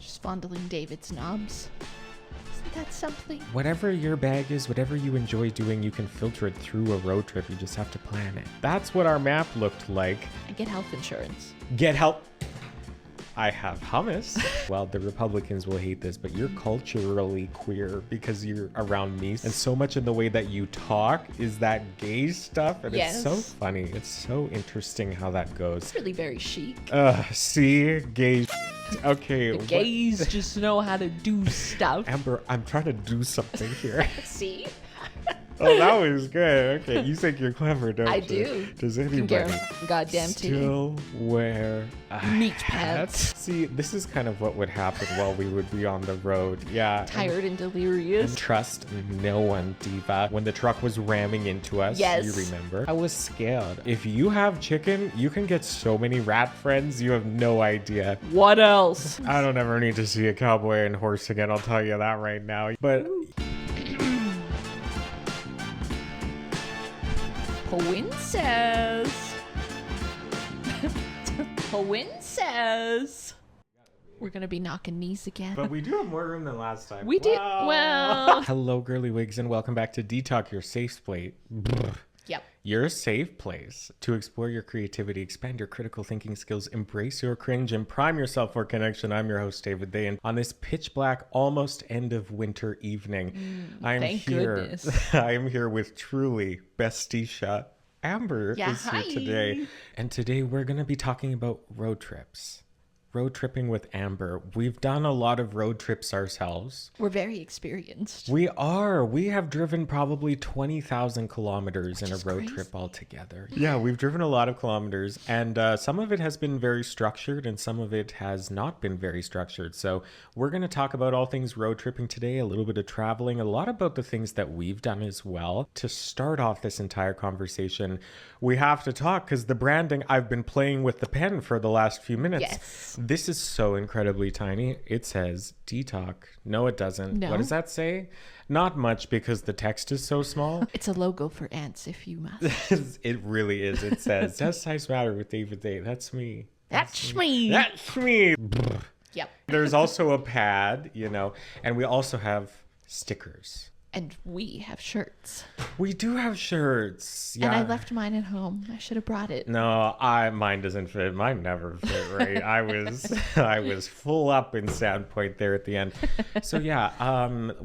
Just fondling David's knobs. Isn't that something? Whatever your bag is, whatever you enjoy doing, you can filter it through a road trip. You just have to plan it. That's what our map looked like. I get health insurance. Get help. I have hummus. Well, the Republicans will hate this, but you're culturally queer because you're around me. And so much in the way that you talk is that gay stuff. And Yes. It's so funny. It's so interesting how that goes. It's really very chic. See? Gay. Okay. The gays just know how to do stuff. Amber, I'm trying to do something here. See? Oh, that was good. Okay, you think you're clever, don't you? I do. Does Can anybody guarantee goddamn still wear a meat hat? pants. See, this is kind of what would happen while we would be on the road. Yeah. Tired and delirious. And trust no one, diva. When the truck was ramming into us, Yes. you remember? I was scared. If you have chicken, you can get so many rat friends, you have no idea. What else? I don't ever need to see a cowboy and horse again, I'll tell you that right now. But Princess. Princess. We're gonna be knocking knees again. we do have more room than last time. We did well. Hello, girly wigs, and welcome back to Detox, your safe place. Yep. Your safe place to explore your creativity, expand your critical thinking skills, embrace your cringe, and prime yourself for connection. I'm your host, David Day, and on this pitch black, almost end of winter evening, I am thank here. goodness. I am here with truly bestie Amber Yeah, is here hi. today, and today we're going to be talking about road trips. Road tripping with Amber. We've done a lot of road trips ourselves. We're very experienced. We are. We have driven probably 20,000 kilometers in a is road crazy. trip altogether. Yeah, we've driven a lot of kilometers, and some of it has been very structured and some of it has not been very structured. So we're going to talk about all things road tripping today, a little bit of traveling, a lot about the things that we've done as well. To start off this entire conversation, we have to talk because the branding, I've been playing with the pen for the last few minutes. Yes. This is so incredibly tiny. It says Detox. No, it doesn't. No. What does that say? Not much because the text is so small. It's a logo for ants, if you must. It really is. It says, Does Size Matter with David Day. That's me. That's me. That's me. Yep. There's also a pad, and we also have stickers. And we have shirts. We do have shirts. Yeah. And I left mine at home. I should have brought it. No, mine doesn't fit. Mine never fit right. I was full up in Sandpoint there at the end. So yeah,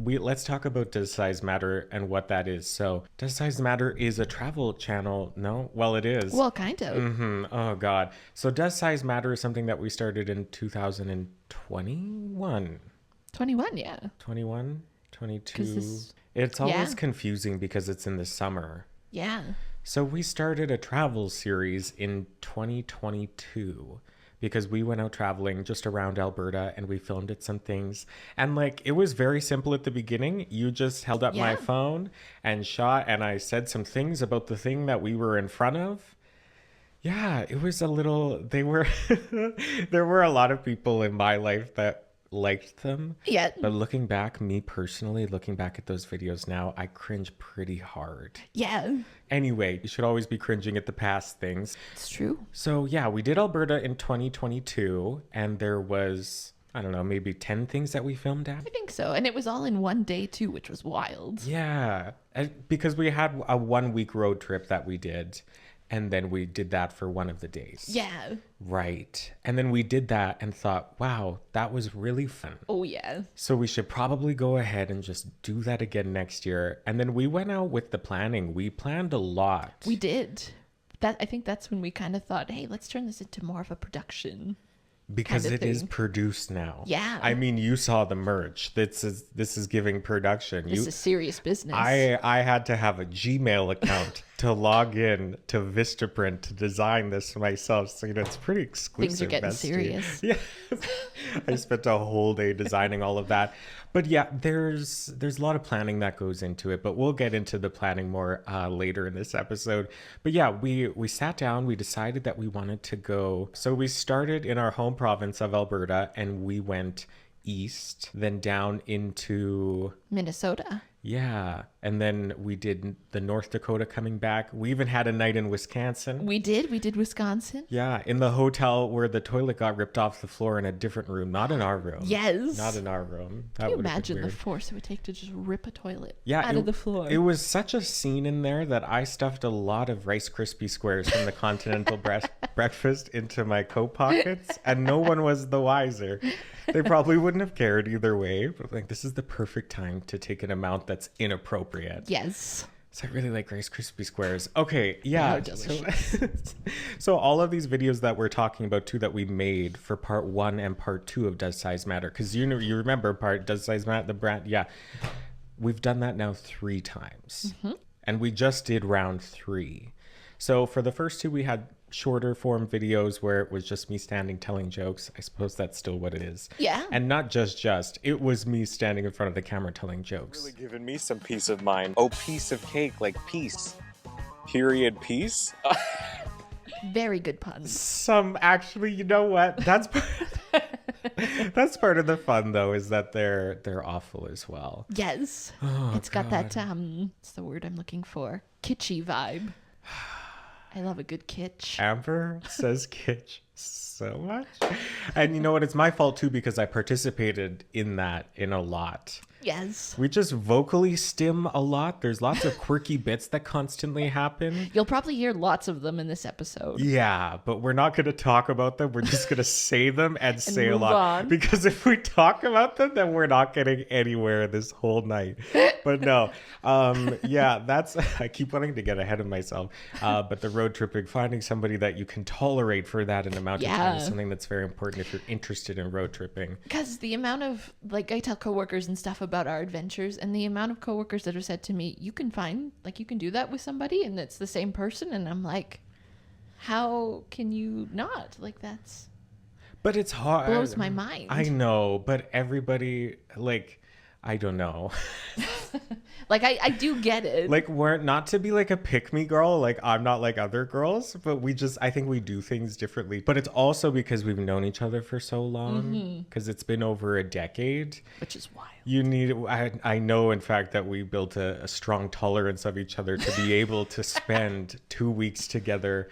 let's talk about Does Size Matter and what that is. So Does Size Matter is a travel channel. No? Well, it is. Well, kind of. Mm-hmm. Oh God. So Does Size Matter is something that we started in 2021. 21, yeah. 21? 22. It's Yeah. always confusing because it's in the summer. Yeah. So we started a travel series in 2022 because we went out traveling just around Alberta and we filmed it some things. And it was very simple at the beginning. You just held up my Yeah. phone and shot, and I said some things about the thing that we were in front of. Yeah, it was there were a lot of people in my life that liked them. Yeah. But looking back, me personally, looking back at those videos now, I cringe pretty hard. Yeah. Anyway, you should always be cringing at the past things. It's true. So yeah, we did Alberta in 2022, and there was, I don't know, maybe 10 things that we filmed at. I think so. And it was all in one day, too, which was wild. Yeah, because we had a 1-week road trip that we did, and then we did that for one of the days. Yeah. Right. And then we did that and thought, wow, that was really fun. Oh, yeah. So we should probably go ahead and just do that again next year. And then we went out with the planning. We planned a lot. We did. I think that's when we kind of thought, hey, let's turn this into more of a production. Because kind of it is thing. produced now. Yeah. I mean, you saw the merch. This is giving production. This is serious business. I had to have a Gmail account to log in to Vistaprint to design this myself. So, it's pretty exclusive. Things are getting bestie. serious. Yeah. I spent a whole day designing all of that. But yeah, there's a lot of planning that goes into it, but we'll get into the planning more later in this episode. But yeah, we sat down, we decided that we wanted to go. So we started in our home province of Alberta and we went east, then down into Minnesota. Yeah. And then we did the North Dakota coming back. We even had a night in Wisconsin. We did Wisconsin. Yeah, in the hotel where the toilet got ripped off the floor in a different room, not in our room. Yes. Not in our room. Can you imagine the force it would take to just rip a toilet out of the floor? It was such a scene in there that I stuffed a lot of Rice Krispie squares from the Continental breakfast into my coat pockets, and no one was the wiser. They probably wouldn't have cared either way, but like, this is the perfect time to take an amount that's inappropriate. Yes. So I really like Rice Krispie squares. Okay, yeah. Delicious. So all of these videos that we're talking about too, that we made for part 1 and part 2 of Does Size Matter, because you remember part Does Size Matter, the brand, yeah. We've done that now 3 times, and we just did round 3. So for the first 2, we had shorter form videos where it was just me standing telling jokes. I suppose that's still what it is. Yeah. And not just, it was me standing in front of the camera telling jokes. Really giving me some peace of mind. Oh, piece of cake, like peace. Period, peace. Very good puns. Actually, you know what? That's that's part of the fun though, is that they're awful as well. Yes. It's got that what's the word I'm looking for? Kitschy vibe. I love a good kitsch. Amber says kitsch so much. And you know what? It's my fault too, because I participated in that in a lot. Yes. We just vocally stim a lot. There's lots of quirky bits that constantly happen. You'll probably hear lots of them in this episode. Yeah, but we're not going to talk about them. We're just going to say them and say a move lot. on. Because if we talk about them, then we're not getting anywhere this whole night. But no, yeah, I keep wanting to get ahead of myself. But the road tripping, finding somebody that you can tolerate for that an amount of time is something that's very important if you're interested in road tripping. Because the amount of, like, I tell coworkers and stuff about our adventures, and the amount of coworkers that have said to me, you can do that with somebody and it's the same person, and I'm like, how can you not? Like, but it's hard. Blows my mind. I know, but everybody, like, I don't know. Like, I do get it. Like, we're not to be like a pick-me girl. Like, I'm not like other girls, but I think we do things differently. But it's also because we've known each other for so long, because it's been over a decade. Which is wild. I know, in fact, that we built a strong tolerance of each other to be able to spend 2 weeks together.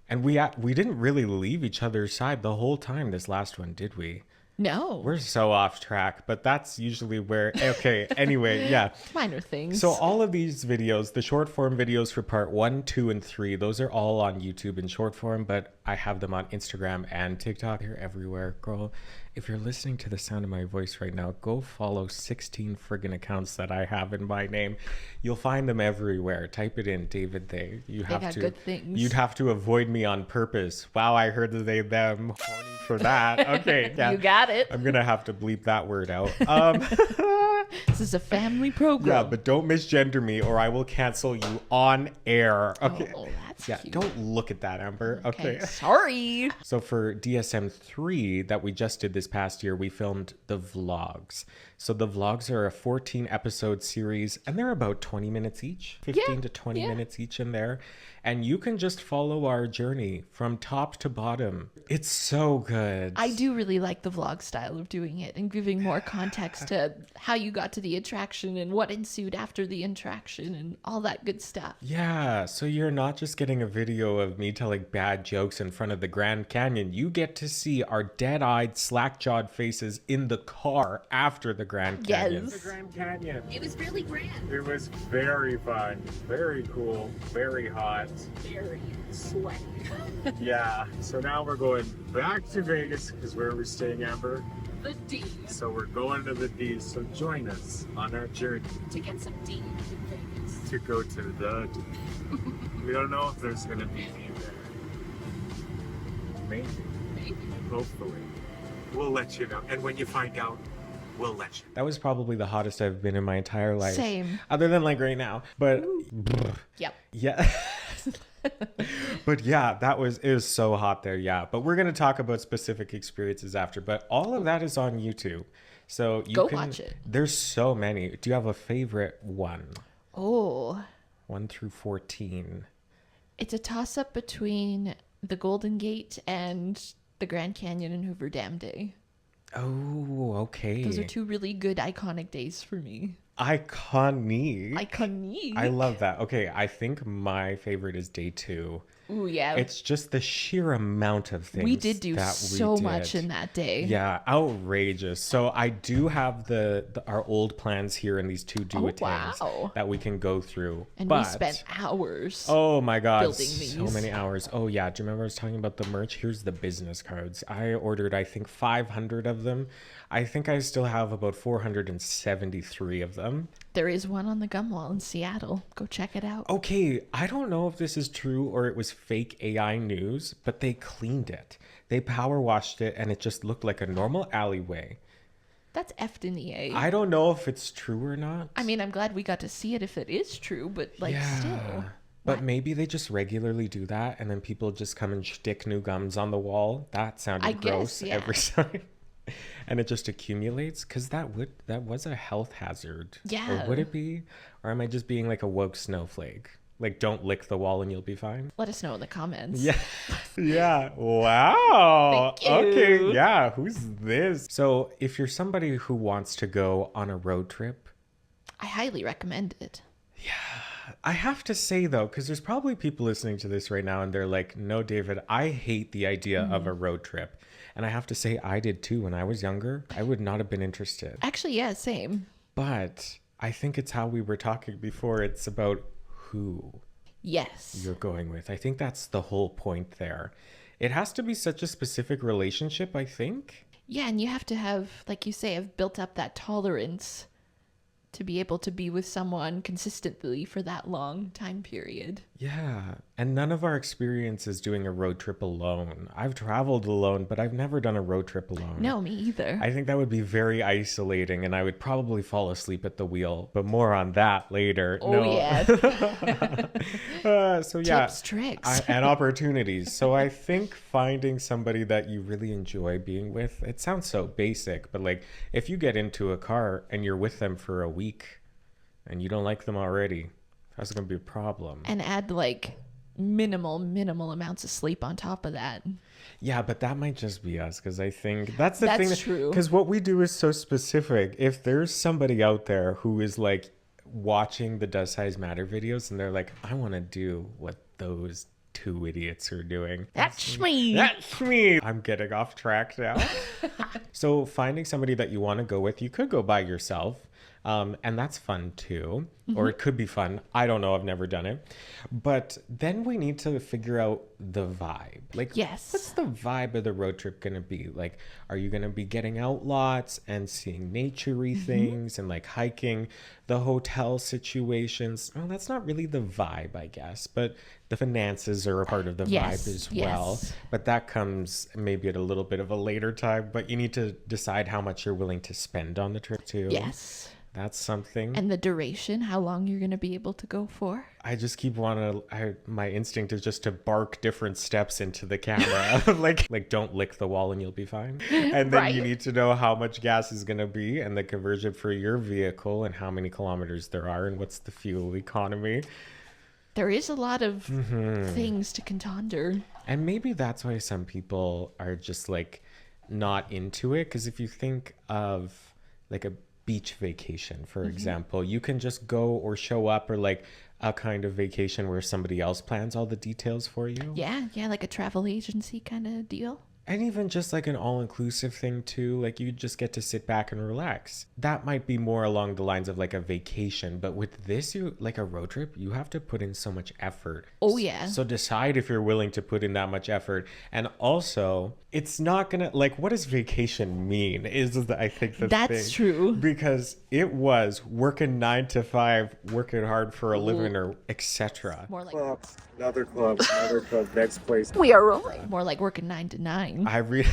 And we didn't really leave each other's side the whole time this last one, did we? No. We're so off track, but that's usually where... Okay, anyway, yeah. Minor things. So all of these videos, the short form videos for part 1, 2, and 3, those are all on YouTube in short form, but I have them on Instagram and TikTok. They're everywhere. Girl, if you're listening to the sound of my voice right now, go follow 16 friggin' accounts that I have in my name. You'll find them everywhere. Type it in, David, they. They got good things. You'd have to avoid me on purpose. Wow, I heard the they, them. Horny for that. Okay. Yeah. You got it. I'm going to have to bleep that word out. This is a family program. Yeah, but don't misgender me or I will cancel you on air. Okay. Oh, that's cute. Don't look at that, Amber. Okay. Sorry. So for DSM 3 that we just did this past year, we filmed the vlogs. So the vlogs are a 14 episode series and they're about 20 minutes each, 15 to 20 minutes each in there. And you can just follow our journey from top to bottom. It's so good. I do really like the vlog style of doing it and giving more context to how you got to the attraction and what ensued after the attraction and all that good stuff. Yeah, so you're not just getting a video of me telling bad jokes in front of the Grand Canyon. You get to see our dead-eyed, slack-jawed faces in the car after the Grand Canyon. Yes. The Grand Canyon. It was really grand. It was very fun, very cool, very hot. Very sweaty. Yeah, so now we're going back to Vegas because where are we staying, Amber? The D. So we're going to the D, so join us on our journey To get some D in Vegas. to go to the D. We don't know if there's going to be D there. Maybe. Maybe. Hopefully. We'll let you know. And when you find out, we'll let you. That was probably the hottest I've been in my entire life. Same. Other than like right now. But Yep. yeah. But yeah, it was so hot there. Yeah. But we're going to talk about specific experiences after. But all of that is on YouTube. So you Go can watch it. There's so many. Do you have a favorite one? Oh. 1 through 14. It's a toss-up between the Golden Gate and the Grand Canyon and Hoover Dam Day. Oh, okay. Those are 2 really good iconic days for me. Iconic. Iconic. I love that. Okay, I think my favorite is day 2. Ooh, yeah. It's just the sheer amount of things We did do that so we much did. in that day. Yeah, outrageous. So I do have our old plans here in these 2 duotangs wow. that we can go through. And but, we spent hours. oh my God, building so these. many hours. Oh yeah, do you remember I was talking about the merch? Here's the business cards. I ordered, I think, 500 of them. I think I still have about 473 of them. There is one on the gum wall in Seattle. Go check it out. Okay, I don't know if this is true or it was fake AI news, but they cleaned it. They power washed it and it just looked like a normal alleyway. That's effed in the A. I don't know if it's true or not. I mean, I'm glad we got to see it if it is true, but like still. But maybe they just regularly do that and then people just come and stick new gums on the wall. That sounded I gross guess, yeah. every time. And it just accumulates because that was a health hazard. Yeah. Or would it be? Or am I just being like a woke snowflake? Like, don't lick the wall and you'll be fine. Let us know in the comments. Yeah. Yeah. Wow. Thank you. Okay. Yeah. Who's this? So, if you're somebody who wants to go on a road trip, I highly recommend it. I have to say though, because there's probably people listening to this right now and they're like, no, David, I hate the idea of a road trip. And I have to say, I did too. When I was younger, I would not have been interested. Actually, yeah, same. But I think it's how we were talking before. It's about who Yes. you're going with. I think that's the whole point there. It has to be such a specific relationship, I think. Yeah, and you have to have, like you say, have built up that tolerance to be able to be with someone consistently for that long time period. Yeah. And none of our experience is doing a road trip alone. I've traveled alone, but I've never done a road trip alone. No, me either. I think that would be very isolating and I would probably fall asleep at the wheel, but more on that later. Oh, no. yes. So yeah. Tips, tricks. And opportunities. So I think finding somebody that you really enjoy being with, it sounds so basic, but like if you get into a car and you're with them for a week and you don't like them already, that's going to be a problem. And add like minimal amounts of sleep on top of that. Yeah, but that might just be us because I think that's the thing. That's true. Because what we do is so specific. If there's somebody out there who is like watching the Does Size Matter videos and they're like, I want to do what those 2 idiots are doing. That's me. That's me. I'm getting off track now. So finding somebody that you want to go with, you could go by yourself. And that's fun too, or it could be fun. I don't know. I've never done it. But then we need to figure out the vibe. Like, Yes. what's the vibe of the road trip going to be? Like, are you going to be getting out lots and seeing nature-y things and like hiking? The hotel situations? Well, that's not really the vibe, I guess. But the finances are a part of the Yes, vibe as yes. well. But that comes maybe at a little bit of a later time. But you need to decide how much you're willing to spend on the trip too. Yes. That's something. And the duration, how long you're going to be able to go for. I just keep my instinct is just to bark different steps into the camera. like don't lick the wall and you'll be fine. And then you Right. need to know how much gas is going to be and the conversion for your vehicle and how many kilometers there are and what's the fuel economy. There is a lot of things to contender. And maybe that's why some people are just like not into it. Because if you think of like a beach vacation, for example, you can just go or show up, or like a kind of vacation where somebody else plans all the details for you. Yeah, like a travel agency kind of deal. And even just like an all-inclusive thing too, like you just get to sit back and relax. That might be more along the lines of like a vacation, but with this, you like a road trip, you have to put in so much effort. Oh, yeah. So decide if you're willing to put in that much effort. And also, it's not gonna, like, what does vacation mean is I think the thing. That's true. Because it was working 9 to 5, working hard for a living, or etc. More like Another club, next place. we are rolling. More like working 9 to 9. I read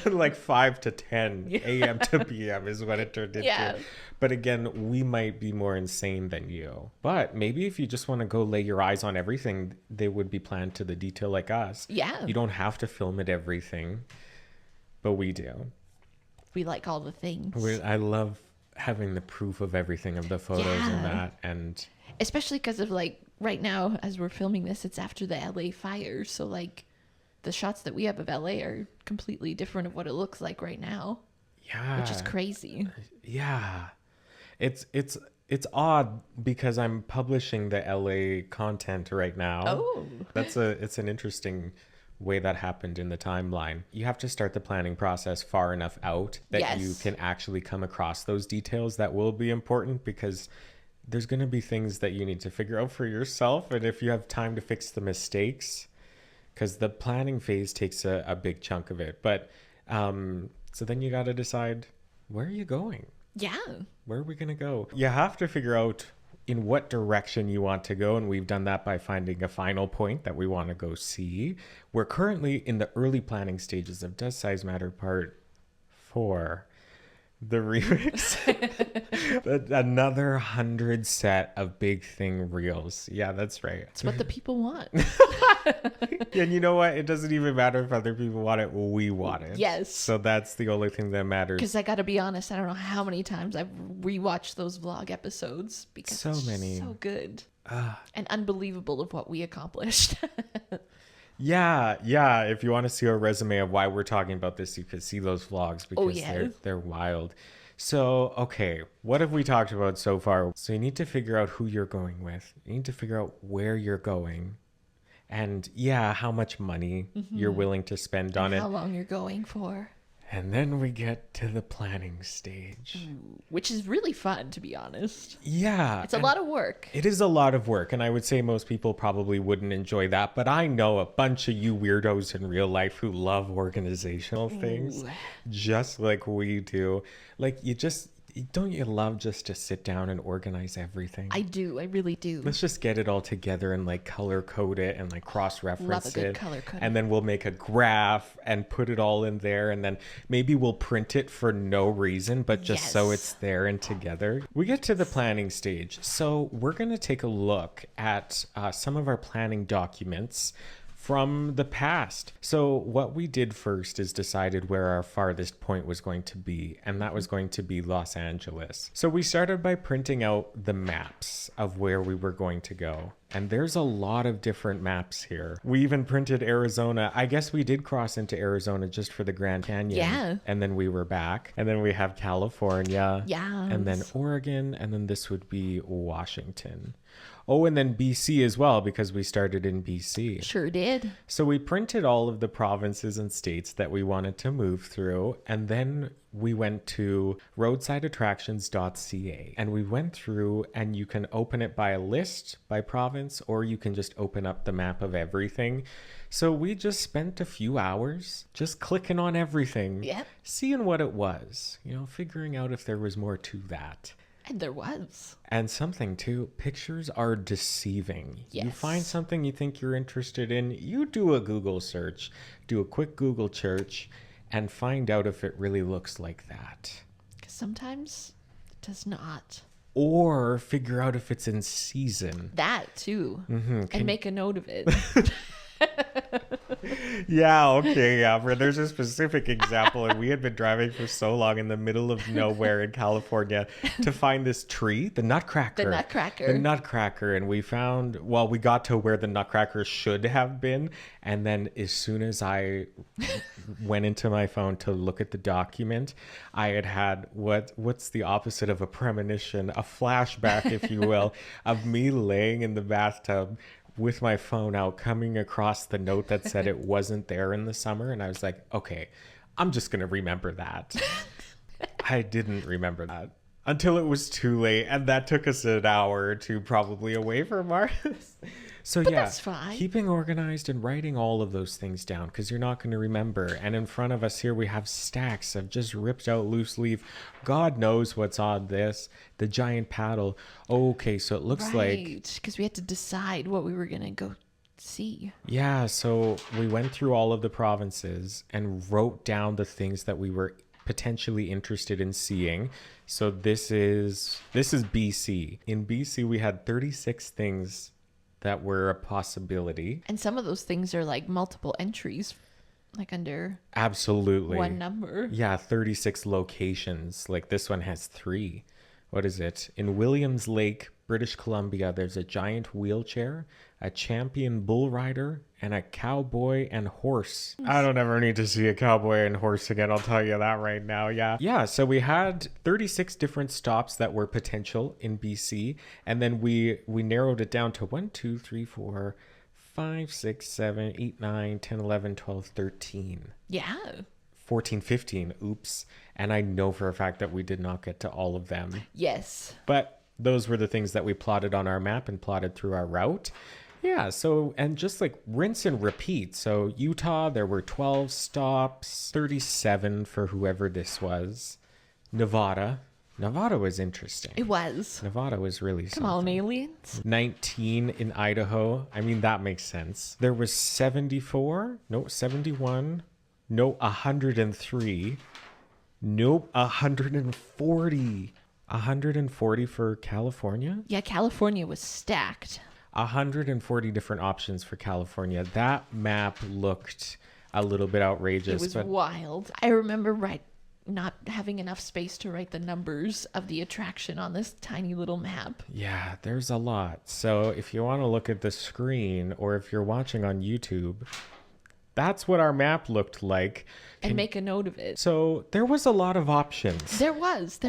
like 5 to 10 a.m. to p.m. is what it turned into. Yeah. But again, we might be more insane than you. But maybe if you just want to go lay your eyes on everything, they would be planned to the detail like us. Yeah. You don't have to film it everything, but we do. We like all the things. I love having the proof of everything, of the photos and Yeah. that. And Especially because of like right now, as we're filming this, it's after the LA fires. So like the shots that we have of LA are completely different of what it looks like right now, yeah. which is crazy. Yeah. It's It's odd because I'm publishing the LA content right now. Oh. It's an interesting way that happened in the timeline. You have to start the planning process far enough out that you Yes. can actually come across those details that will be important, because there's going to be things that you need to figure out for yourself. And if you have time to fix the mistakes, because the planning phase takes a big chunk of it. But so then you got to decide, where are you going? Yeah. Where are we going to go? You have to figure out in what direction you want to go. And we've done that by finding a final point that we want to go see. We're currently in the early planning stages of Does Size Matter Part 4. The remix. Another 100 set of Big Thing reels. Yeah, that's right. It's what the people want. And you know what? It doesn't even matter if other people want it. We want it. Yes. So that's the only thing that matters. Because I got to be honest, I don't know how many times I've rewatched those vlog episodes because So it's many. so good and unbelievable of what we accomplished. Yeah. If you want to see our resume of why we're talking about this, you can see those vlogs because they're wild. So, okay, what have we talked about so far? So you need to figure out who you're going with. You need to figure out where you're going. And how much money you're willing to spend on it. How long you're going for. And then we get to the planning stage. Which is really fun, to be honest. Yeah. It's a lot of work. It is a lot of work, and I would say most people probably wouldn't enjoy that, but I know a bunch of you weirdos in real life who love organizational things just like we do. Like, don't you love just to sit down and organize everything? I do. I really do. Let's just get it all together and like color code it and like cross-reference Love a good it. color coding. And then we'll make a graph and put it all in there, and then maybe we'll print it for no reason, but just so it's there and together. We get to the planning stage. So we're going to take a look at some of our planning documents from the past. So what we did first is decided where our farthest point was going to be, and that was going to be Los Angeles. So we started by printing out the maps of where we were going to go. And there's a lot of different maps here. We even printed Arizona. I guess we did cross into Arizona just for the Grand Canyon. Yeah. And then we were back. And then we have California. Yeah. And then Oregon. And then this would be Washington. Oh, and then BC as well, because we started in BC. Sure did. So we printed all of the provinces and states that we wanted to move through, and then we went to roadsideattractions.ca, and we went through, and you can open it by a list, by province, or you can just open up the map of everything. So we just spent a few hours just clicking on everything, Yep. seeing what it was, figuring out if there was more to that. And there was. And something too, pictures are deceiving. You Yes. find something you think you're interested in, you do a Google search, do a quick Google search, and find out if it really looks like that. Because sometimes it does not. Or figure out if it's in season. That too. And make a note of it. But there's a specific example, and we had been driving for so long in the middle of nowhere in California to find this tree, the nutcracker. The nutcracker. And we got to where the nutcracker should have been. And then as soon as I went into my phone to look at the document, I had what's the opposite of a premonition, a flashback, if you will, of me laying in the bathtub with my phone out, coming across the note that said it wasn't there in the summer. And I was like, okay, I'm just going to remember that. I didn't remember that until it was too late. And that took us an hour or two probably away from ours. So But that's fine. keeping organized and writing all of those things down, because you're not going to remember. And in front of us here, we have stacks of just ripped out loose leaf. God knows what's on this. The giant paddle. Okay, so it looks like... because we had to decide what we were going to go see. Yeah, so we went through all of the provinces and wrote down the things that we were potentially interested in seeing. So this is BC. In BC, we had 36 things that were a possibility. And some of those things are like multiple entries, like under Absolutely. one number. Yeah, 36 locations. Like this one has 3. what is it? In Williams Lake, British Columbia, there's a giant wheelchair, a champion bull rider, and a cowboy and horse. I don't ever need to see a cowboy and horse again, I'll tell you that right now. Yeah, so we had 36 different stops that were potential in BC, and then we narrowed it down to 1, 2, 3, 4, 5, 6, 7, 8, 9, 10, 11, 12, 13. Yeah. 14, 15, oops. And I know for a fact that we did not get to all of them. Yes. But those were the things that we plotted on our map and plotted through our route. Yeah, so, and just like rinse and repeat. So Utah, there were 12 stops, 37 for whoever this was. Nevada was interesting. It was. Nevada was really Come on, aliens. 19 in Idaho. I mean, that makes sense. There was 71. 103. Nope, 140. 140 for California? Yeah, California was stacked. 140 different options for California. That map looked a little bit outrageous. It was but wild. I remember not having enough space to write the numbers of the attraction on this tiny little map. yeah, there's a lot. So if you want to look at the screen or if you're watching on YouTube, that's what our map looked like. And make a note of it. So there was a lot of options. There was.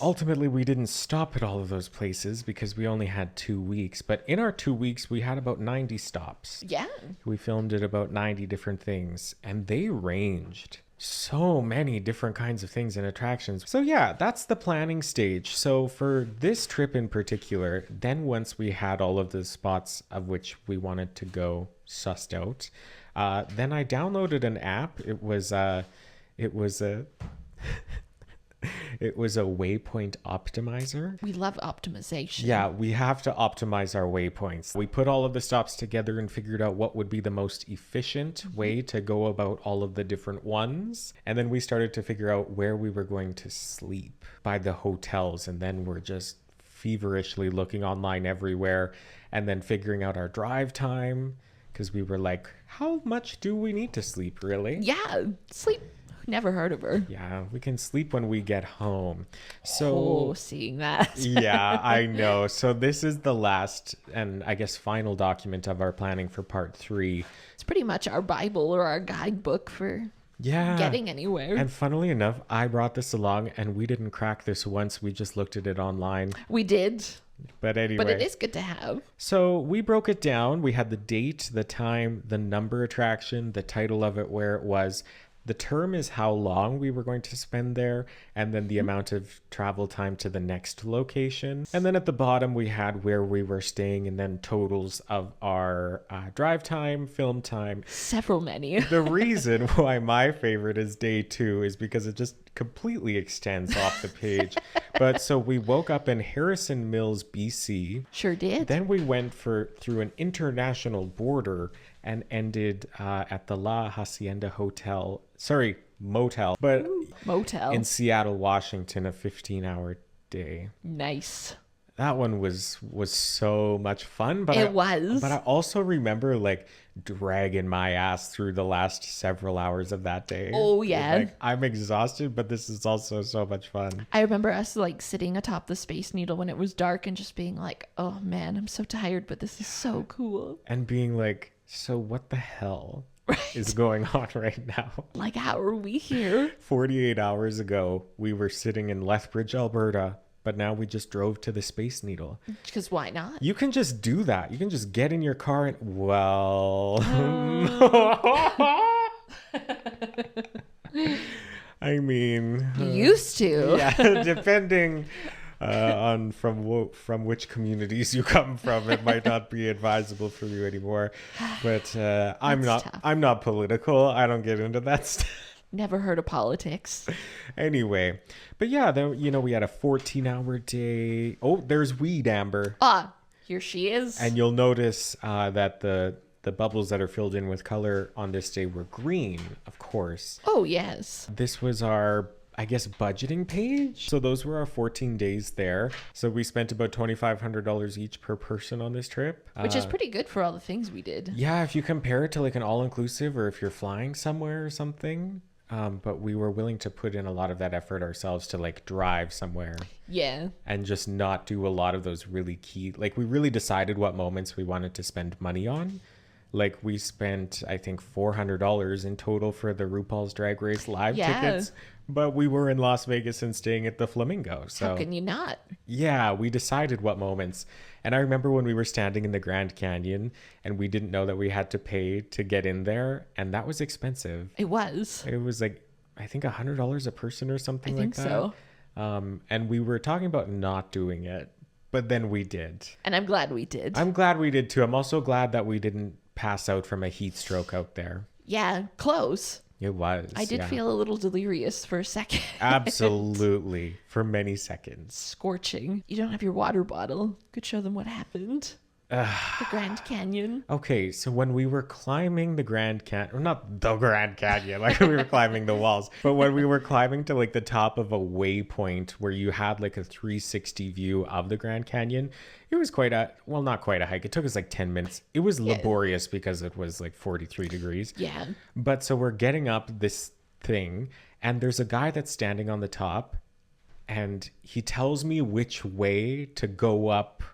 Ultimately, we didn't stop at all of those places because we only had 2 weeks. But in our 2 weeks, we had about 90 stops. Yeah. We filmed at about 90 different things, and they ranged so many different kinds of things and attractions. So yeah, that's the planning stage. So for this trip in particular, then once we had all of the spots of which we wanted to go sussed out, then I downloaded an app. It was a waypoint optimizer. We love optimization. Yeah, we have to optimize our waypoints. We put all of the stops together and figured out what would be the most efficient way to go about all of the different ones. And then we started to figure out where we were going to sleep by the hotels. And then we're just feverishly looking online everywhere and then figuring out our drive time. Because we were like, how much do we need to sleep, really? Yeah, sleep. Never heard of her. Yeah, we can sleep when we get home. So, seeing that. yeah, I know. So this is the last and I guess final document of our planning for part 3. It's pretty much our Bible or our guidebook for getting anywhere. And funnily enough, I brought this along and we didn't crack this once. We just looked at it online. We did. But anyway. But it is good to have. So we broke it down. We had the date, the time, the number attraction, the title of it, where it was. The term is how long we were going to spend there, and then the amount of travel time to the next location. And then at the bottom, we had where we were staying and then totals of our drive time, film time. Several many. The reason why my favorite is day 2 is because it just completely extends off the page. But so we woke up in Harrison Mills, BC. Sure did. Then we went through an international border and ended at the La Hacienda motel, but motel in Seattle, Washington, a 15-hour day. Nice. That one was so much fun, but it was. But I also remember like dragging my ass through the last several hours of that day. Oh yeah. Like, I'm exhausted, but this is also so much fun. I remember us like sitting atop the Space Needle when it was dark and just being like, "Oh man, I'm so tired, but this is so cool." And being like, so what the hell is going on right now? Like, how are we here? 48 hours ago, we were sitting in Lethbridge, Alberta, but now we just drove to the Space Needle. Because why not? You can just do that. You can just get in your car and, well... I mean... You used to. Yeah, depending... on from which communities you come from, it might not be advisable for you anymore. But I'm not political. I don't get into that stuff. Never heard of politics. Anyway, but yeah, then we had a 14-hour day. Oh, there's weed, Amber. Here she is. And you'll notice that the bubbles that are filled in with color on this day were green, of course. Oh yes. This was our, I guess, budgeting page. So those were our 14 days there. So we spent about $2,500 each per person on this trip. Which is pretty good for all the things we did. Yeah, if you compare it to like an all-inclusive or if you're flying somewhere or something. but we were willing to put in a lot of that effort ourselves to like drive somewhere Yeah. and just not do a lot of those really key, like we really decided what moments we wanted to spend money on. Like we spent, I think, $400 in total for the RuPaul's Drag Race live Yeah. tickets, but we were in Las Vegas and staying at the Flamingo. So How can you not? yeah, we decided what moments. And I remember when we were standing in the Grand Canyon and we didn't know that we had to pay to get in there, and that was expensive. It was. It was like, I think $100 a person or something I think like that. so. And we were talking about not doing it, but then we did. And I'm glad we did. I'm glad we did too. I'm also glad that we didn't pass out from a heat stroke out there. Yeah, close. It was. I did yeah. feel a little delirious for a second. Absolutely. For many seconds. Scorching. You don't have your water bottle. Could show them what happened. The Grand Canyon. Okay, so when we were climbing the Grand Canyon, not the Grand Canyon, like we were climbing the walls, but when we were climbing to like the top of a waypoint where you had like a 360 view of the Grand Canyon, it was quite a, well, not quite a hike. It took us like 10 minutes. It was laborious because it was like 43 degrees. Yeah. But so we're getting up this thing, and there's a guy that's standing on the top, and he tells me which way to go up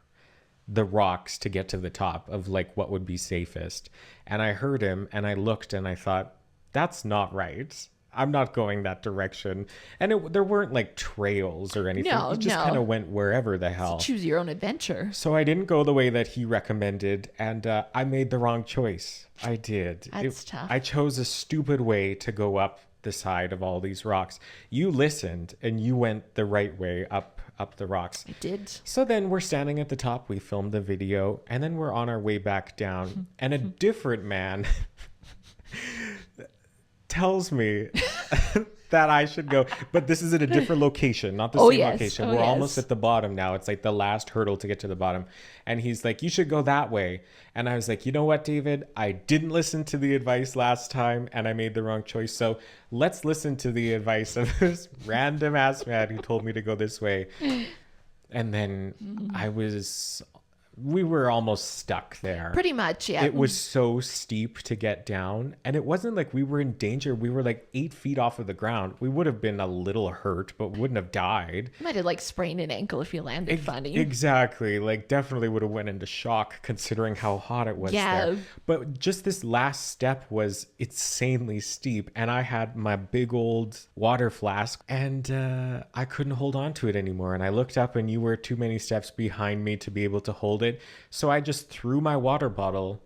the rocks to get to the top of like what would be safest. And I heard him and I looked and I thought, that's not right. I'm not going that direction. And there weren't like trails or anything. No, It just no. kind of went wherever the hell. Choose your own adventure. So I didn't go the way that he recommended, and I made the wrong choice. I did. That's tough. I chose a stupid way to go up the side of all these rocks. You listened and you went the right way up the rocks. I did. So then we're standing at the top, we filmed the video, and then we're on our way back down, and a different man tells me that I should go, but this is at a different location, not the Oh, same yes. location. Oh, We're almost yes. at the bottom now. It's like the last hurdle to get to the bottom. And he's like, you should go that way. And I was like, you know what, David? I didn't listen to the advice last time and I made the wrong choice. So let's listen to the advice of this random ass man who told me to go this way. And then we were almost stuck there. Pretty much, yeah. It was so steep to get down, and it wasn't like we were in danger. We were like 8 feet off of the ground. We would have been a little hurt, but wouldn't have died. Might have like sprained an ankle if you landed funny. Exactly. Like definitely would have went into shock considering how hot it was Yeah. there. But just this last step was insanely steep, and I had my big old water flask, and I couldn't hold on to it anymore. And I looked up, and you were too many steps behind me to be able to hold it. So I just threw my water bottle.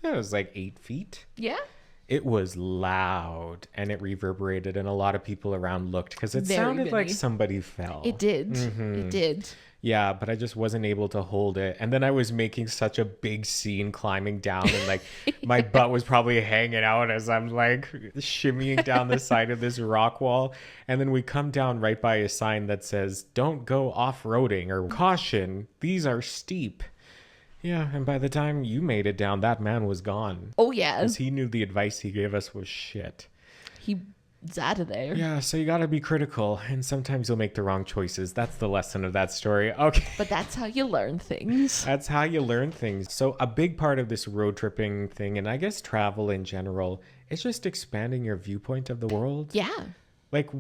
It was like 8 feet. Yeah. It was loud and it reverberated, and a lot of people around looked because it Very sounded like many. somebody fell. It did. It did. Yeah, but I just wasn't able to hold it. And then I was making such a big scene climbing down, and like my butt was probably hanging out as I'm like shimmying down the side of this rock wall. And then we come down right by a sign that says, don't go off-roading, or caution, these are steep. Yeah, and by the time you made it down, that man was gone. Oh, yeah. Because he knew the advice he gave us was shit. He's out of there. Yeah, so you gotta be critical, and sometimes you'll make the wrong choices. That's the lesson of that story. Okay. But that's how you learn things. That's how you learn things. So a big part of this road tripping thing, and I guess travel in general, is just expanding your viewpoint of the world. Yeah. Like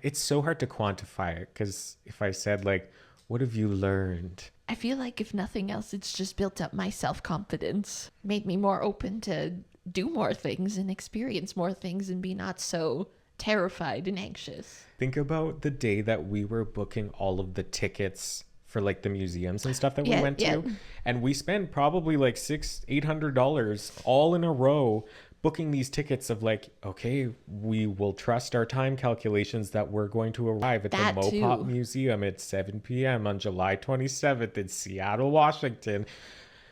it's so hard to quantify it, because if I said like, what have you learned? I feel like if nothing else, it's just built up my self-confidence. Made me more open to do more things and experience more things and be not so terrified and anxious. Think about the day that we were booking all of the tickets for like the museums and stuff that we went to. And we spent probably like $800 all in a row booking these tickets of like, okay, we will trust our time calculations that we're going to arrive at That the Mopop too. Museum at 7 p.m. on July 27th in Seattle, Washington.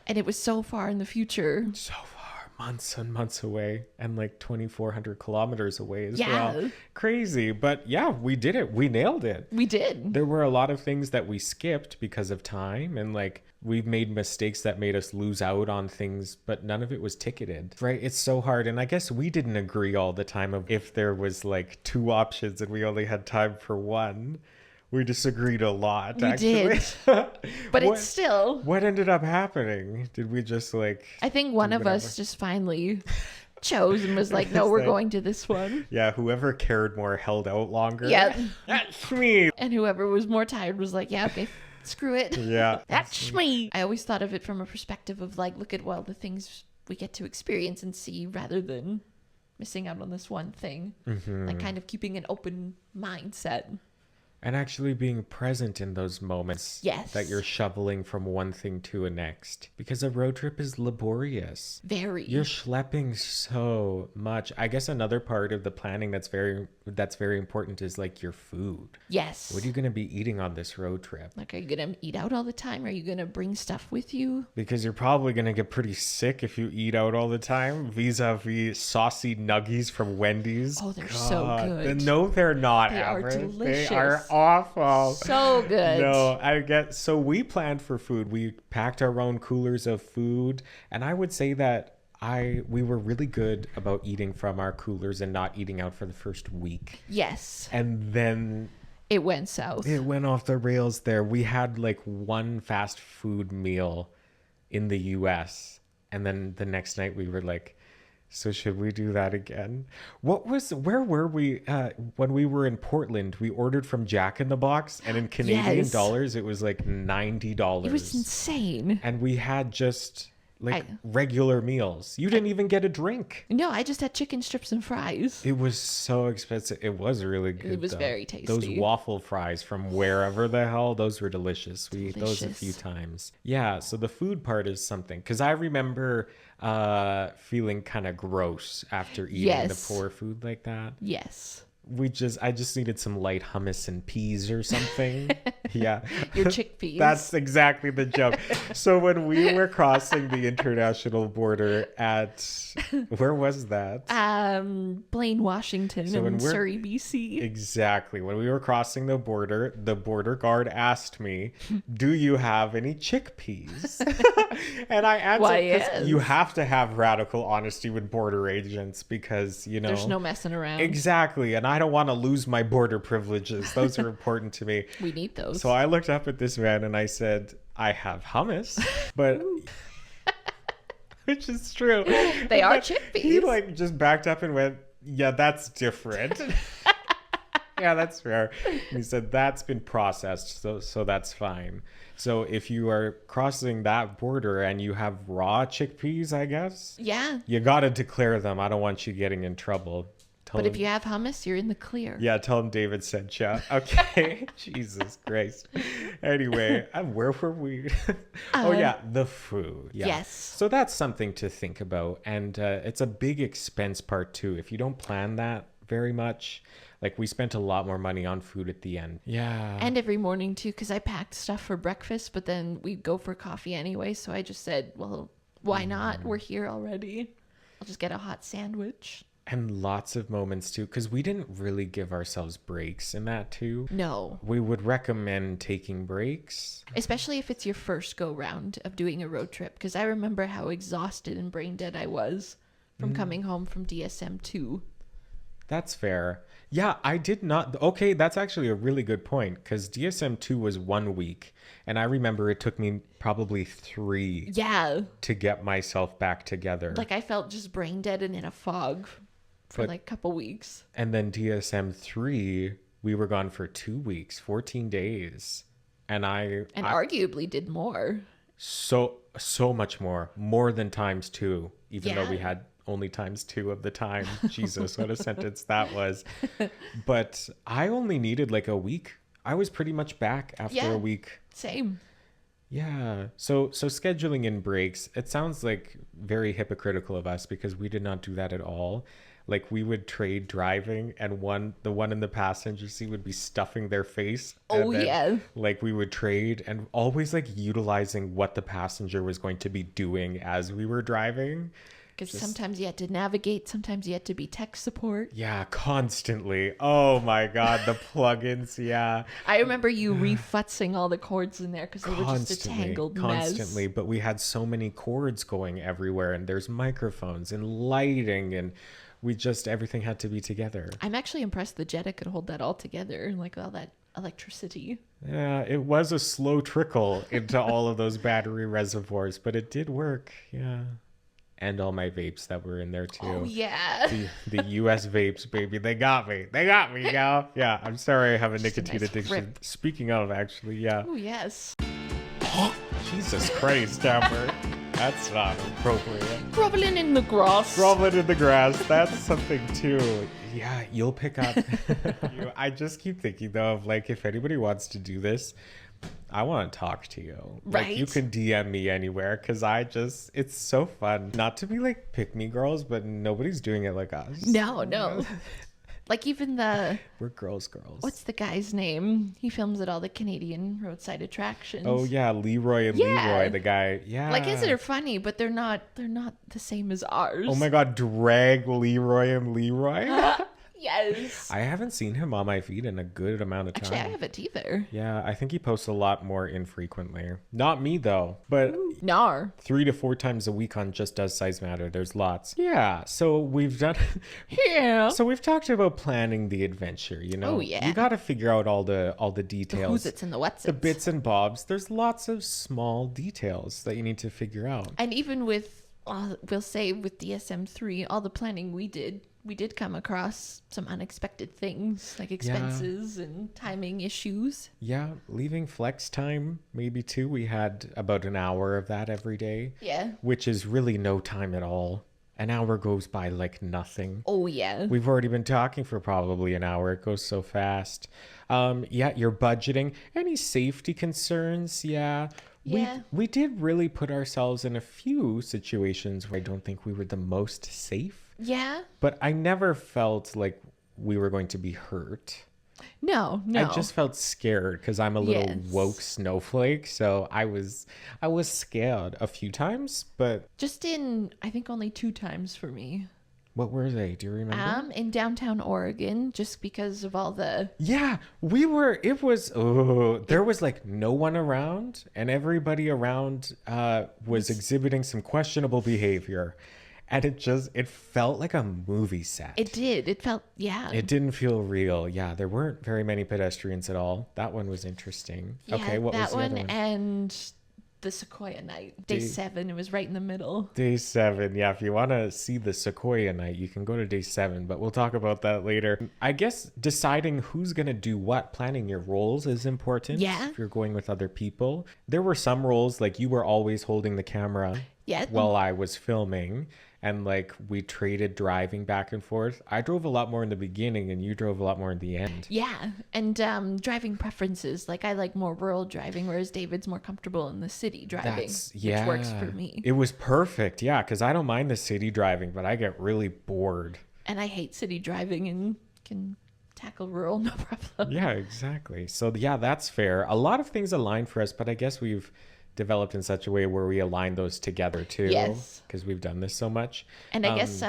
And it was so far in the future. So far, months and months away, and like 2,400 kilometers away as Yeah. well. Crazy. But yeah, we did it. We nailed it. We did. There were a lot of things that we skipped because of time, and like we've made mistakes that made us lose out on things, but none of it was ticketed, right? It's so hard. And I guess we didn't agree all the time of if there was like 2 options and we only had time for one. We disagreed a lot, We actually. did. But it's still, What ended up happening? Did we just like... I think one do of whatever? us just finally chose and was like, no, It's we're like- going to this one. Yeah, whoever cared more held out longer. Yeah. That's me. And whoever was more tired was like, yeah, okay, screw it. Yeah. That's me. I always thought of it from a perspective of like, look at all the things we get to experience and see rather than missing out on this one thing. Like kind of keeping an open mindset. And actually being present in those moments Yes. that you're shoveling from one thing to a next. Because a road trip is laborious. Very. You're schlepping so much. I guess another part of the planning that's very important is like your food. Yes. What are you going to be eating on this road trip? Like, are you going to eat out all the time? Are you going to bring stuff with you? Because you're probably going to get pretty sick if you eat out all the time. Vis-a-vis saucy nuggies from Wendy's. Oh, they're so good. No, they're not, They are Amber. delicious. They are awful. So good. No, I get. So we planned for food. We packed our own coolers of food. And I would say that we were really good about eating from our coolers and not eating out for the first week. Yes. And then It went south. it went off the rails there. We had like one fast food meal in the US. And then the next night we were like, so should we do that again? Where were we when we were in Portland? We ordered from Jack in the Box, and in Canadian Yes. dollars, it was like $90. It was insane. And we had just like I- regular meals. You didn't even get a drink. No, I just had chicken strips and fries. It was so expensive. It was really good. was though. very Those tasty. waffle fries from wherever the hell, those were delicious. We ate those a Delicious. few times. Yeah, so the food part is something. Because I remember feeling kind of gross after eating the Yes. poor food like that. Yes. I just needed some light hummus and peas or something. Yeah. Your chickpeas. That's exactly the joke. So when we were crossing the international border where was that? Blaine, Washington, So when and we're- Surrey, BC. Exactly. When we were crossing the border guard asked me, "Do you have any chickpeas?" And I answered, Why, 'cause yes. you have to have radical honesty with border agents because, There's no messing around. Exactly. And I don't want to lose my border privileges. Those are important to me. We need those. So I looked up at this man and I said, "I have hummus," but which is true. They are But chickpeas. He like just backed up and went, "Yeah, that's different." Yeah, that's fair. And he said that's been processed, so that's fine. So if you are crossing that border and you have raw chickpeas, I guess Yeah. you got to declare them. I don't want you getting in trouble. Tell But if him- you have hummus, you're in the clear. yeah, tell him David sent you. Okay. Jesus Christ. Anyway, where were we? Oh, yeah, the food. Yeah. Yes. So that's something to think about. And it's a big expense part, too. If you don't plan that very much, like we spent a lot more money on food at the end. Yeah. And every morning, too, because I packed stuff for breakfast, but then we'd go for coffee anyway. So I just said, well, why not? We're here already. I'll just get a hot sandwich. And lots of moments, too, because we didn't really give ourselves breaks in that, too. No. We would recommend taking breaks. Especially if it's your first go round of doing a road trip. Because I remember how exhausted and brain dead I was from coming home from DSM 2. That's fair. Yeah, I did not. Okay, that's actually a really good point because DSM 2 was 1 week. And I remember it took me probably 3 Yeah. to get myself back together. Like I felt just brain dead and in a fog for But- like a couple weeks. And then DSM 3, we were gone for 2 weeks, 14 days. And And arguably did more. so much more than times 2, even though we Yeah. had only times 2 of the time. Jesus, what a sentence that was. But I only needed like a week. I was pretty much back after Yeah. a week. Same. Yeah. So scheduling in breaks, it sounds like very hypocritical of us because we did not do that at all. Like we would trade driving and the one in the passenger seat would be stuffing their face. Oh, and then, yeah. Like we would trade and always like utilizing what the passenger was going to be doing as we were driving. Because sometimes you had to navigate, sometimes you had to be tech support. Yeah, constantly. Oh my God, the plugins. Yeah. I remember you refutzing all the cords in there because they were just a tangled Constantly. mess. But we had so many cords going everywhere and there's microphones and lighting and everything had to be together. I'm actually impressed the Jetta could hold that all together, like all that electricity. Yeah, it was a slow trickle into all of those battery reservoirs, but it did work. Yeah. and all my vapes that were in there too. Oh yeah. The US vapes, baby. They got me, gal. Yeah, I'm sorry I have a Just a nicotine nice addiction. rip. Speaking of, actually, yeah. Oh yes. Jesus Christ, Amber. That's not appropriate. Groveling in the grass. Groveling in the grass. That's something too. Yeah, you'll pick up. I just keep thinking though of like, if anybody wants to do this, I want to talk to you. Like, you Right. can DM me anywhere because it's so fun. Not to be like pick me girls, but nobody's doing it like us. No. Like even We're girls. what's the guy's name? He films at all the Canadian roadside attractions. Oh yeah, Leroy and Yeah. Leroy, the guy. Yeah. Like his are funny, but they're not the same as ours. Oh my god, drag Leroy and Leroy. Yes. I haven't seen him on my feed in a good amount of time. Actually, I haven't either. Yeah, I think he posts a lot more infrequently. Not me though, but Nar. 3 to 4 times a week on Just Does Size Matter. There's lots. Yeah, so we've done. Yeah. So we've talked about planning the adventure. You know, Oh, yeah. you got to figure out all the The details, who's it's and the what's the it's. bits and bobs. There's lots of small details that you need to figure out. And even with, we'll say with DSM-3, all the planning we did come across some unexpected things like expenses and timing issues. Yeah, leaving flex time maybe too. We had about an hour of that every day. Yeah. Which is really no time at all. An hour goes by like nothing. Oh, yeah. We've already been talking for probably an hour. It goes so fast. Yeah, your budgeting. Any safety concerns? Yeah. Yeah. We did really put ourselves in a few situations where I don't think we were the most safe. Yeah. But I never felt like we were going to be hurt. No. I just felt scared because I'm a little Yes. woke snowflake. So I was scared a few times, but Just in, I think only 2 times for me. what were they? Do you remember? In downtown Oregon, just because of all the... Yeah, there was like no one around, and everybody around was exhibiting some questionable behavior. And it felt like a movie set. It did. It felt, yeah. It didn't feel real. Yeah, there weren't very many pedestrians at all. That one was interesting. Yeah, Okay, what was that the other one? and the Sequoia Night. Day 7, it was right in the middle. Day 7. Yeah, if you want to see the Sequoia Night, you can go to day 7, but we'll talk about that later. I guess deciding who's going to do what, planning your roles is important. Yeah. If you're going with other people. There were some roles, like you were always holding the camera Yeah. while I was filming. And like we traded driving back and forth. I drove a lot more in the beginning and you drove a lot more in the end. Yeah, and driving preferences. Like I like more rural driving, whereas David's more comfortable in the city driving, which works for me. It was perfect. Yeah, because I don't mind the city driving, but I get really bored. And I hate city driving and can tackle rural no problem. Yeah, exactly. So yeah, that's fair. A lot of things align for us, but I guess we've developed in such a way where we align those together too. Yes. Because we've done this so much. And I guess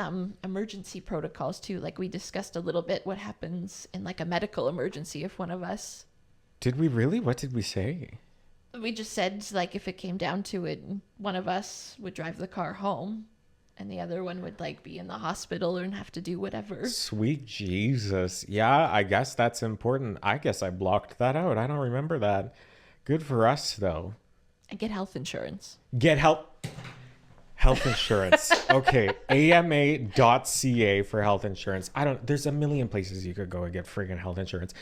emergency protocols too. Like we discussed a little bit what happens in like a medical emergency if one of us. Did we really? What did we say? We just said like if it came down to it, one of us would drive the car home, and the other one would like be in the hospital and have to do whatever. Sweet Jesus. Yeah, I guess that's important. I guess I blocked that out. I don't remember that. Good for us though. And get health insurance. Get health insurance. Okay, ama.ca for health insurance. There's a million places you could go and get friggin' health insurance.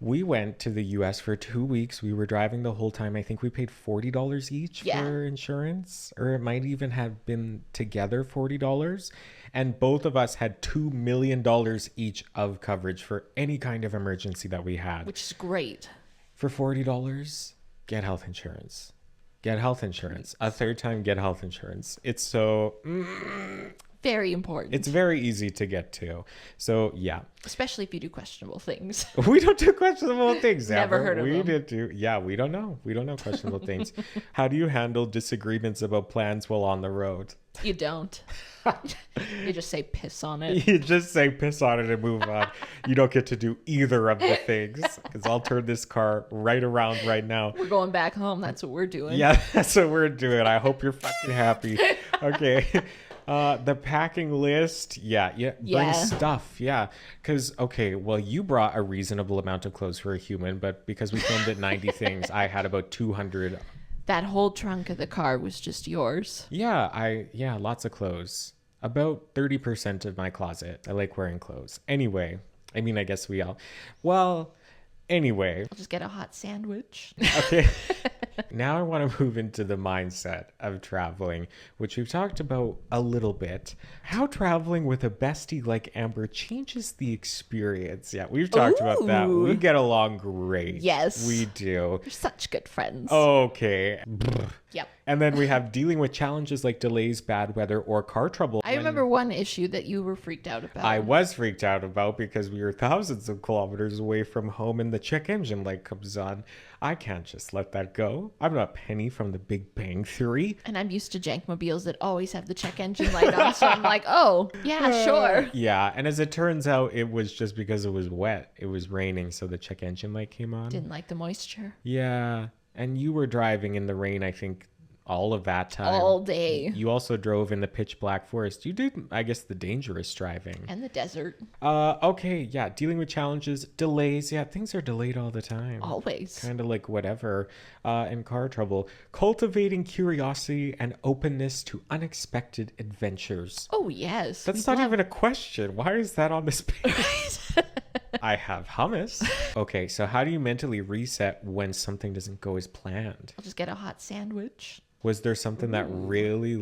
We went to the US for 2 weeks. We were driving the whole time. I think we paid $40 each for insurance, or it might even have been together $40. And both of us had $2 million each of coverage for any kind of emergency that we had. Which is great. For $40, get health insurance. Get health insurance. A third time, get health insurance. It's so... Very important. It's very easy to get to. So, yeah. Especially if you do questionable things. We don't do questionable things. Never ever. heard of we them. Did do. Yeah, we don't know. We don't know questionable things. How do you handle disagreements about plans while on the road? You don't. You just say piss on it. You just say piss on it and move on. You don't get to do either of the things, because I'll turn this car right around right now. We're going back home. That's what we're doing. Yeah, that's what we're doing. I hope you're fucking happy. Okay. The packing list. Yeah. Bring stuff. Yeah. Because, okay, well, you brought a reasonable amount of clothes for a human, but because we filmed at 90 things, I had about 200 That whole trunk of the car was just yours. Yeah, lots of clothes. About 30% of my closet. I like wearing clothes. Anyway, I mean, I guess we all. Well, anyway. I'll just get a hot sandwich. Okay. Now I want to move into the mindset of traveling, which we've talked about a little bit. How traveling with a bestie like Amber changes the experience. Yeah, we've talked about that. Ooh. We get along great. Yes. We do. We're such good friends. Okay. Yep. And then we have dealing with challenges like delays, bad weather, or car trouble. I remember one issue that you were freaked out about. I was freaked out about because we were thousands of kilometers away from home and the check engine light comes on. I can't just let that go. I'm not Penny from the Big Bang Theory. And I'm used to jankmobiles that always have the check engine light on, so I'm like, oh, yeah, sure. Yeah, and as it turns out, it was just because it was wet. It was raining, so the check engine light came on. Didn't like the moisture. Yeah, and you were driving in the rain, I think, all of that time. All day. You also drove in the pitch black forest. You did, I guess, the dangerous driving. And the desert. Okay, yeah, dealing with challenges, delays. Yeah, things are delayed all the time. Always. Kind of like whatever. And car trouble. Cultivating curiosity and openness to unexpected adventures. Oh, yes. That's not even a question. Why is that on this page? I have hummus. Okay, so how do you mentally reset when something doesn't go as planned? I'll just get a hot sandwich. Was there something that really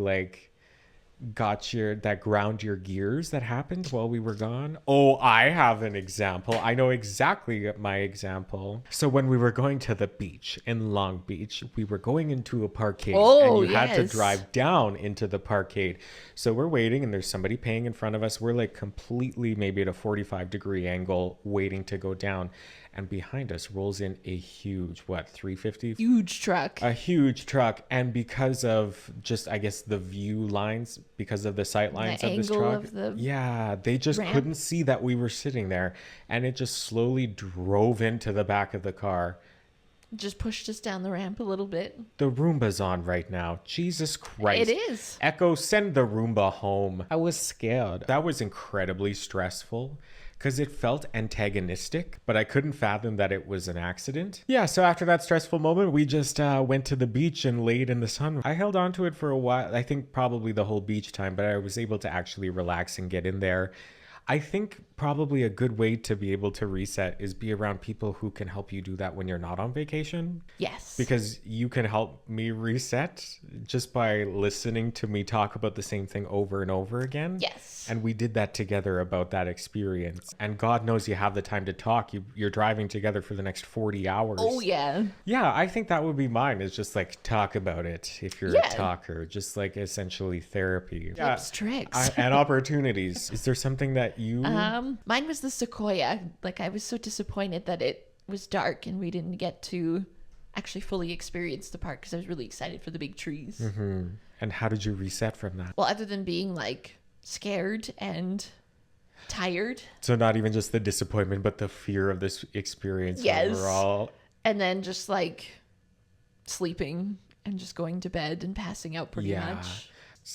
that ground your gears that happened while we were gone? Oh, I have an example. I know exactly my example. So when we were going to the beach in Long Beach, we were going into a parkade and you had to drive down into the parkade. So we're waiting and there's somebody paying in front of us. We're like completely maybe at a 45-degree angle waiting to go down. And behind us rolls in a huge, 350? Huge truck. A huge truck. And because of just, I guess, the view lines, because of the sight lines of this truck. Yeah, they just couldn't see that we were sitting there. And it just slowly drove into the back of the car. Just pushed us down the ramp a little bit. The Roomba's on right now. Jesus Christ. It is. Echo, send the Roomba home. I was scared. That was incredibly stressful. Because it felt antagonistic, but I couldn't fathom that it was an accident. Yeah, so after that stressful moment, we just went to the beach and laid in the sun. I held on to it for a while, I think probably the whole beach time, but I was able to actually relax and get in there. I think probably a good way to be able to reset is be around people who can help you do that when you're not on vacation. Yes. Because you can help me reset just by listening to me talk about the same thing over and over again. Yes. And we did that together about that experience. And God knows you have the time to talk. You're driving together for the next 40 hours. Oh, yeah. Yeah, I think that would be mine, is just talk about it if you're a talker. Just essentially therapy. Tips, tricks. And opportunities. Is there something that you... Mine was the Sequoia. I was so disappointed that it was dark and we didn't get to actually fully experience the park because I was really excited for the big trees. Mm-hmm. And how did you reset from that? Well, other than being scared and tired. So not even just the disappointment, but the fear of this experience overall. And then just sleeping and just going to bed and passing out pretty much.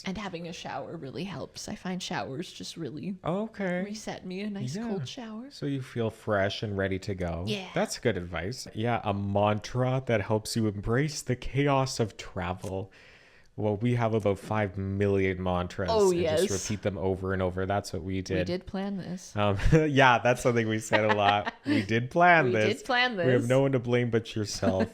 And having a shower really helps. I find showers just really reset me. A nice cold shower. So you feel fresh and ready to go. Yeah. That's good advice. Yeah, a mantra that helps you embrace the chaos of travel. Well, we have about 5 million mantras. Oh, and yes. just repeat them over and over. That's what we did. We did plan this. Yeah, that's something we said a lot. We did plan this. We did plan this. We have no one to blame but yourself.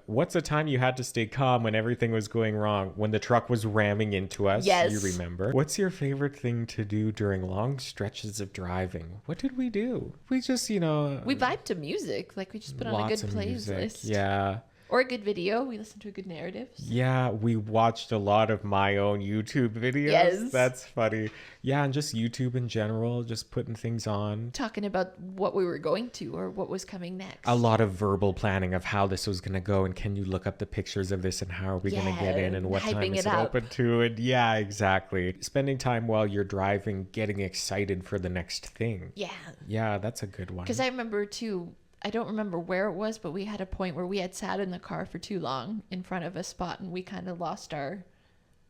What's a time you had to stay calm when everything was going wrong? When the truck was ramming into us? Yes. You remember. What's your favorite thing to do during long stretches of driving? What did we do? We just, we vibed to music. We just put on a good playlist. Yeah. Or a good video. We listened to a good narrative. Yeah, we watched a lot of my own YouTube videos. Yes. That's funny. Yeah, and just YouTube in general, just putting things on. Talking about what we were going to or what was coming next. A lot of verbal planning of how this was going to go and can you look up the pictures of this and how are we going to get in and what time is it open to it. Yeah, exactly. Spending time while you're driving, getting excited for the next thing. Yeah. Yeah, that's a good one. Because I remember too, I don't remember where it was, but we had a point where we had sat in the car for too long in front of a spot and we kind of lost our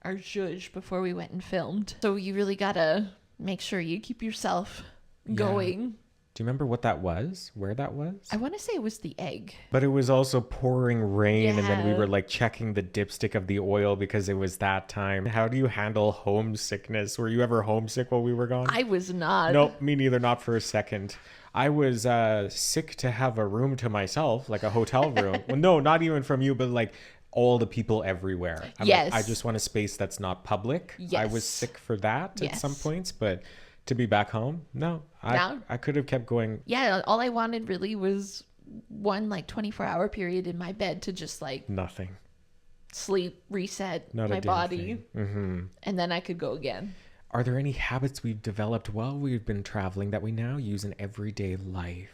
zhuzh before we went and filmed. So you really got to make sure you keep yourself going Do you remember what that was? Where that was? I want to say it was the egg. But it was also pouring rain, and then we Yeah. were like checking the dipstick of the oil because it was that time. How do you handle homesickness? Were you ever homesick while we were gone? I was not. Nope, me neither, not for a second. I was sick to have a room to myself, like a hotel room. Well, no, not even from you, but like all the people everywhere. I'm Yes. like, I just want a space that's not public. I was Yes. sick for that at some Yes. points, but to be back home, no. No. I could have kept going. Yeah, all I wanted really was one like 24-hour period in my bed to just like Nothing. sleep, reset Not a my damn body, thing. Mm-hmm. and then I could go again. Are there any habits we've developed while we've been traveling that we now use in everyday life?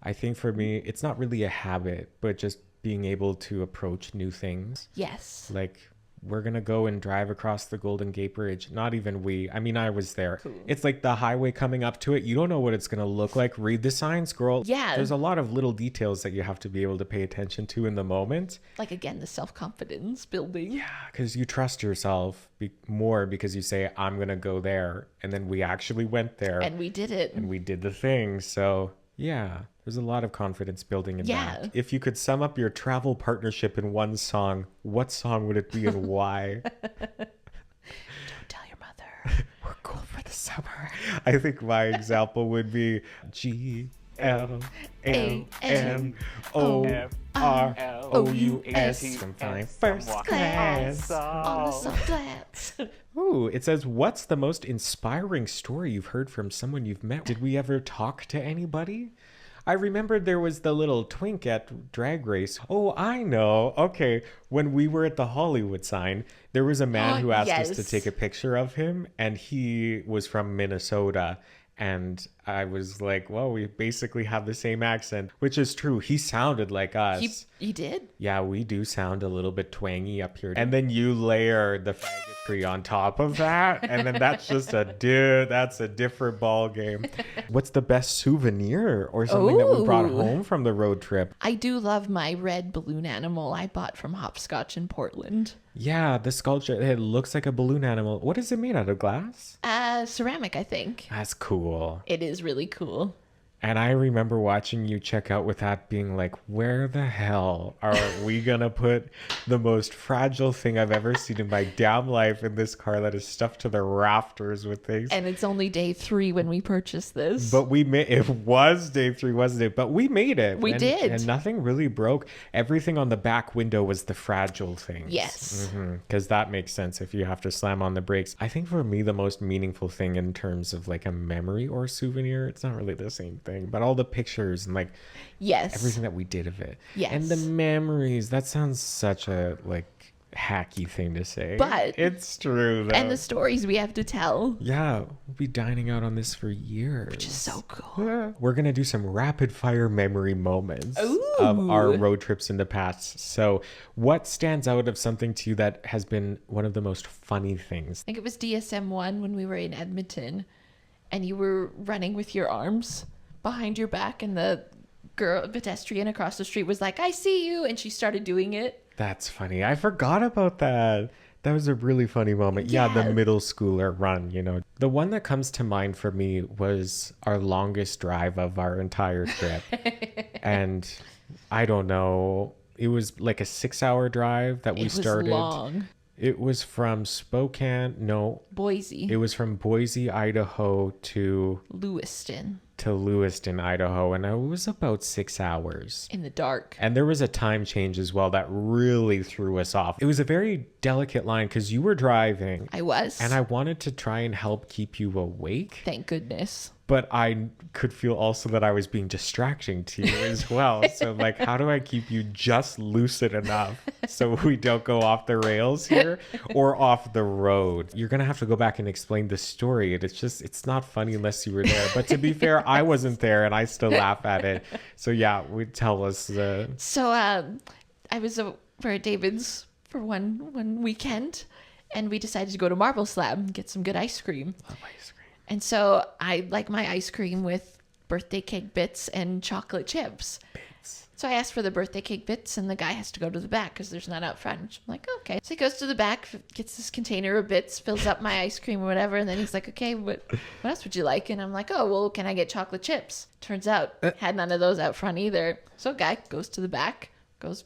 I think for me, it's not really a habit, but just being able to approach new things. Yes. Like, we're going to go and drive across the Golden Gate Bridge. Not even we. I mean, I was there. Cool. It's like the highway coming up to it. You don't know what it's going to look like. Read the signs, girl. Yeah. There's a lot of little details that you have to be able to pay attention to in the moment. Like again, the self-confidence building. Yeah, because you trust yourself more because you say, I'm going to go there. And then we actually went there And we did it. and we did the thing. So, yeah, there's a lot of confidence building in Yeah. that. If you could sum up your travel partnership in one song, what song would it be and why? Don't tell your mother. We're cool for the summer. I think my example would be GLMNOROUS from flying first class. On the subclats. Ooh, it says, what's the most inspiring story you've heard from someone you've met? Did we ever talk to anybody? I remembered there was the little twink at Drag Race. Oh, I know. Okay. When we were at the Hollywood sign, there was a man who asked us to Yes. take a picture of him, and he was from Minnesota. And I was like, well, we basically have the same accent, which is true. He sounded like us. You did? Yeah, we do sound a little bit twangy up here. And then you layer the faggotry on top of that. And then that's just that's a different ball game. What's the best souvenir or something that we brought Ooh. home from the road trip? I do love my red balloon animal I bought from Hopscotch in Portland. Yeah, the sculpture, it looks like a balloon animal. What is it made out of? Glass? Ceramic, I think. That's cool. It is really cool. And I remember watching you check out with that being like, where the hell are we going to put the most fragile thing I've ever seen in my damn life in this car that is stuffed to the rafters with things? And it's only day 3 when we purchased this. But we made it. Was day 3, wasn't it? But we made it. We did. And nothing really broke. Everything on the back window was the fragile things. Yes. Because that makes sense if you have to slam on the brakes. I think for me, the most meaningful thing in terms of like a memory or souvenir, it's not really the same thing, but all the pictures and like Yes. everything that we did of it. Yes. And the memories, that sounds such a like hacky thing to say. But- it's true though. And the stories we have to tell. Yeah, we'll be dining out on this for years. Which is so cool. We're going to do some rapid fire memory moments Ooh. of our road trips in the past. So, what stands out of something to you that has been one of the most funny things? I think it was DSM-1 when we were in Edmonton and you were running with your arms behind your back and the girl pedestrian across the street was like, I see you. And she started doing it. That's funny. I forgot about that. That was a really funny moment. Yeah, Yeah. the middle schooler run, you know. The one that comes to mind for me was our longest drive of our entire trip. And I don't know, it was like a 6-hour drive that we It was started. long. It was from Spokane. No, Boise. it was from Boise, Idaho to Lewiston. Lewiston, Idaho. And it was about 6 hours. In the dark. And there was a time change as well that really threw us off. It was a very delicate line because you were driving. I was. And I wanted to try and help keep you awake. Thank goodness. But I could feel also that I was being distracting to you as well. So, like, how do I keep you just lucid enough so we don't go off the rails here or off the road? You're going to have to go back and explain the story. It's not funny unless you were there. But to be fair, I wasn't there and I still laugh at it. So, yeah, tell us. So I was over at David's for one weekend and we decided to go to Marble Slab and get some good ice cream. Love ice cream. And so I like my ice cream with birthday cake bits and chocolate chips. So I asked for the birthday cake bits, and the guy has to go to the back because there's none out front. Which I'm like, okay. So he goes to the back, gets this container of bits, fills up my ice cream or whatever, and then he's like, okay, what else would you like? And I'm like, oh, well, can I get chocolate chips? Turns out, had none of those out front either. So guy goes to the back,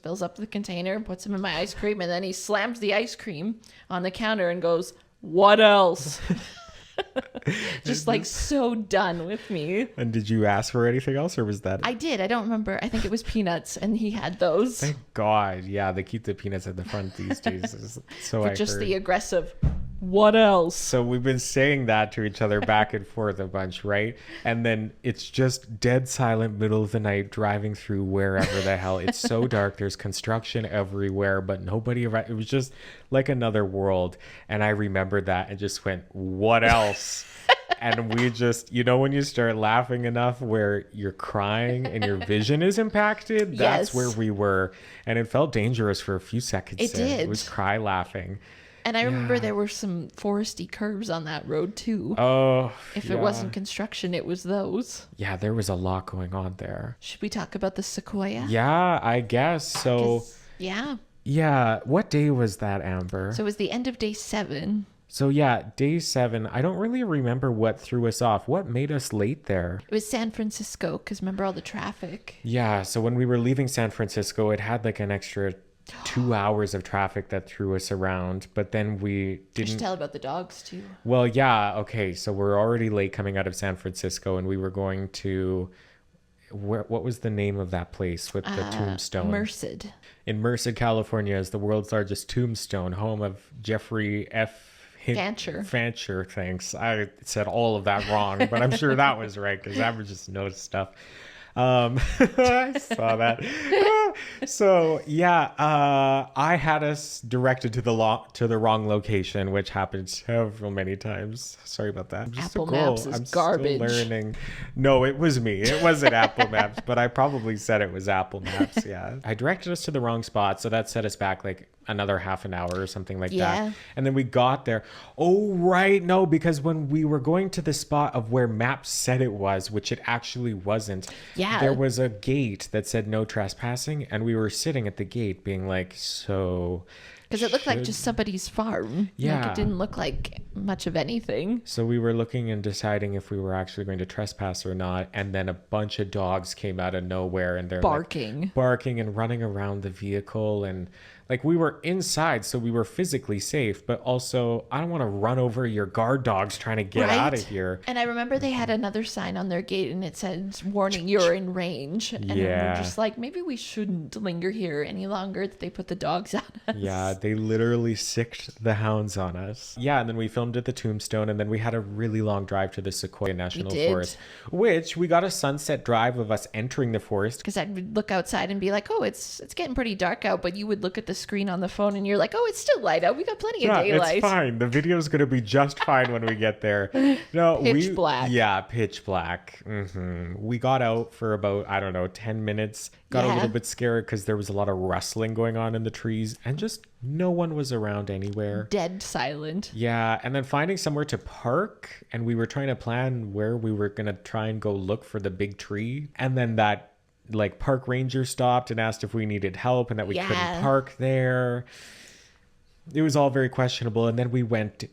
fills up the container, puts them in my ice cream, and then he slams the ice cream on the counter and goes, what else? Just like so done with me. And did you ask for anything else, or was that it? I did. I don't remember. I think it was peanuts, and he had those. Thank God. Yeah, they keep the peanuts at the front these days. So For I just heard. the aggressive, what else? So we've been saying that to each other back and forth a bunch, right? And then it's just dead silent, middle of the night, driving through wherever the hell. It's so dark. There's construction everywhere, but nobody around. It was just like another world. And I remembered that and just went, what else? And we just, when you start laughing enough where you're crying and your vision is impacted, that's Yes. where we were. And it felt dangerous for a few seconds. It there. did. It was cry laughing. And I remember there were some foresty curves on that road too. Oh, If it wasn't construction, it was those. Yeah, there was a lot going on there. Should we talk about the sequoia? Yeah, I guess. So, 'Cause- yeah. yeah. What day was that, Amber? So it was the end of day 7. So, yeah, day 7. I don't really remember what threw us off. What made us late there? It was San Francisco, because remember all the traffic? Yeah, so when we were leaving San Francisco, it had like an extra 2 hours of traffic that threw us around. But then we You should didn't. tell about the dogs too. Well, yeah, okay. So we're already late coming out of San Francisco, and we were going to. What was the name of that place with the tombstone? Merced. In Merced, California, is the world's largest tombstone, home of Jeffrey F. Fancher. Thanks. I said all of that wrong, but I'm sure that was right because Amber just knows stuff. I saw that. So yeah, I had us directed to the wrong location, which happened several many times. Sorry about that. I'm just Apple a girl. Maps is I'm garbage. Still learning. No, it was me. It wasn't Apple Maps, but I probably said it was Apple Maps. Yeah, I directed us to the wrong spot, so that set us back like another half an hour or something like Yeah. that. And then we got there. Oh, right. No, because when we were going to the spot of where maps said it was, which it actually wasn't, Yeah. there was a gate that said no trespassing. And we were sitting at the gate being like, so... Because it looked like should- just somebody's farm. Like, Yeah. it didn't look like much of anything. So we were looking and deciding if we were actually going to trespass or not. And then a bunch of dogs came out of nowhere and they're Barking. barking and running around the vehicle. And like we were inside, so we were physically safe. But also, I don't want to run over your guard dogs trying to get out of here. And I remember they had another sign on their gate and it said, warning, you're in range. And Yeah. we're just like, maybe we shouldn't linger here any longer. That they put the dogs on us. Yeah, they literally sicked the hounds on us. Yeah, and then we filmed at the tombstone, and then we had a really long drive to the Sequoia National did. Forest, which we got a sunset drive of us entering the forest. Because I'd look outside and be like, oh, it's getting pretty dark out. But you would look at the screen on the phone and you're like, oh, it's still light out. We got plenty of Yeah, daylight. it's fine. The video's gonna be just fine when we get there. No, Pitch black. Yeah, pitch black. We got out for about 10 minutes. Got a Yeah. little bit scared because there was a lot of rustling going on in the trees, and just no one was around anywhere. Dead silent. Yeah, and then finding somewhere to park, and we were trying to plan where we were gonna try and go look for the big tree, and then that like park ranger stopped and asked if we needed help and that we Yeah. couldn't park there. It was all very questionable, and then we went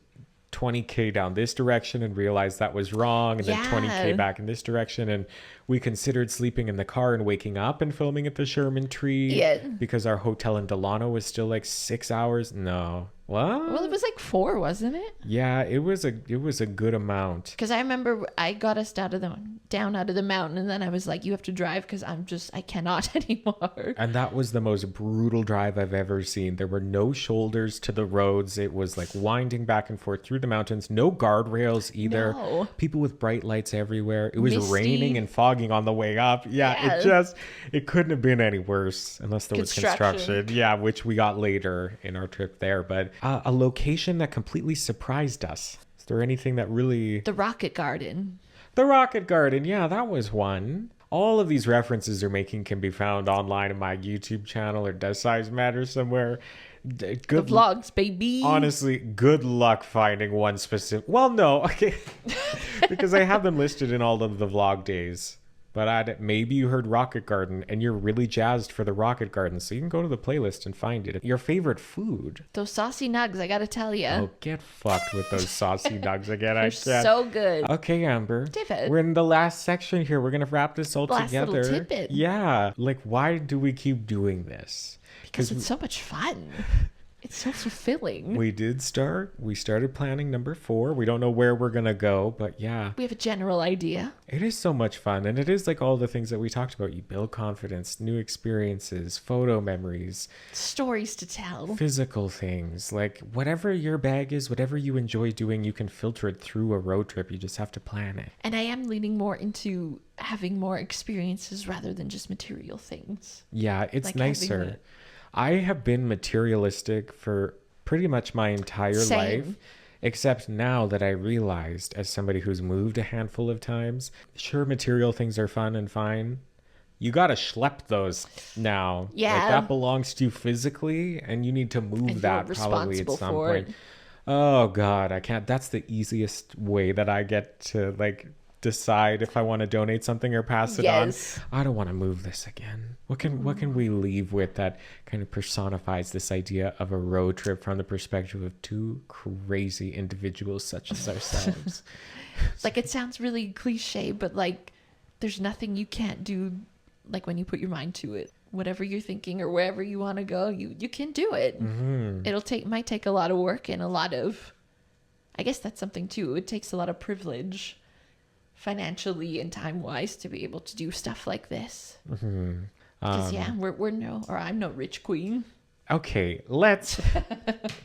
20k down this direction and realized that was wrong, and then Yeah. 20k back in this direction, and we considered sleeping in the car and waking up and filming at the Sherman tree Yeah. because our hotel in Delano was still like 6 hours. No. What? Well, it was like 4, wasn't it? Yeah, it was a good amount. Because I remember I got us down out of the mountain, and then I was like, you have to drive because I cannot anymore. And that was the most brutal drive I've ever seen. There were no shoulders to the roads. It was like winding back and forth through the mountains. No guardrails either. No. People with bright lights everywhere. It was Misty. raining and fogging on the way up. Yeah, it couldn't have been any worse unless there was construction. Yeah, which we got later in our trip there. But a location that completely surprised us. Is there anything that really... The Rocket Garden. The Rocket Garden, yeah, that was one. All of these references they're making can be found online in my YouTube channel or Does Size Matter somewhere. The vlogs, baby. Honestly, good luck finding one specific... Well, no, okay. Because I have them listed in all of the vlog days. but maybe you heard Rocket Garden and you're really jazzed for the Rocket Garden. So you can go to the playlist and find it. Your favorite food. Those saucy nugs, I gotta tell you. Oh, get fucked with those saucy nugs again. I They're can't. so good. Okay, Amber. David. We're in the last section here. We're going to wrap this all Last together. little tidbit. Yeah. Like, why do we keep doing this? Because it's so much fun. It's so fulfilling. We started planning number 4. We don't know where we're going to go, but yeah. We have a general idea. It is so much fun. And it is like all the things that we talked about. You build confidence, new experiences, photo memories, Stories to tell. physical things. Like whatever your bag is, whatever you enjoy doing, you can filter it through a road trip. You just have to plan it. And I am leaning more into having more experiences rather than just material things. Yeah, it's Like having nicer. the- I have been materialistic for pretty much my entire Same. life, except now that I realized, as somebody who's moved a handful of times, sure, material things are fun and fine. You gotta schlep those now. Yeah. Like that belongs to you physically, and you need to move And that you're probably at responsible some for point. it. Oh God, I can't. That's the easiest way that I get to like decide if I want to donate something or pass it Yes. on. I don't want to move this again. What can we leave with that kind of personifies this idea of a road trip from the perspective of two crazy individuals such as ourselves? Like, it sounds really cliche, but like, there's nothing you can't do, like when you put your mind to it. Whatever you're thinking or wherever you want to go, you can do it. Mm-hmm. Might take a lot of work and a lot of, I guess that's something too. It takes a lot of privilege, financially and time wise, to be able to do stuff like this. Mm-hmm. Because I'm no rich queen. Okay, let's.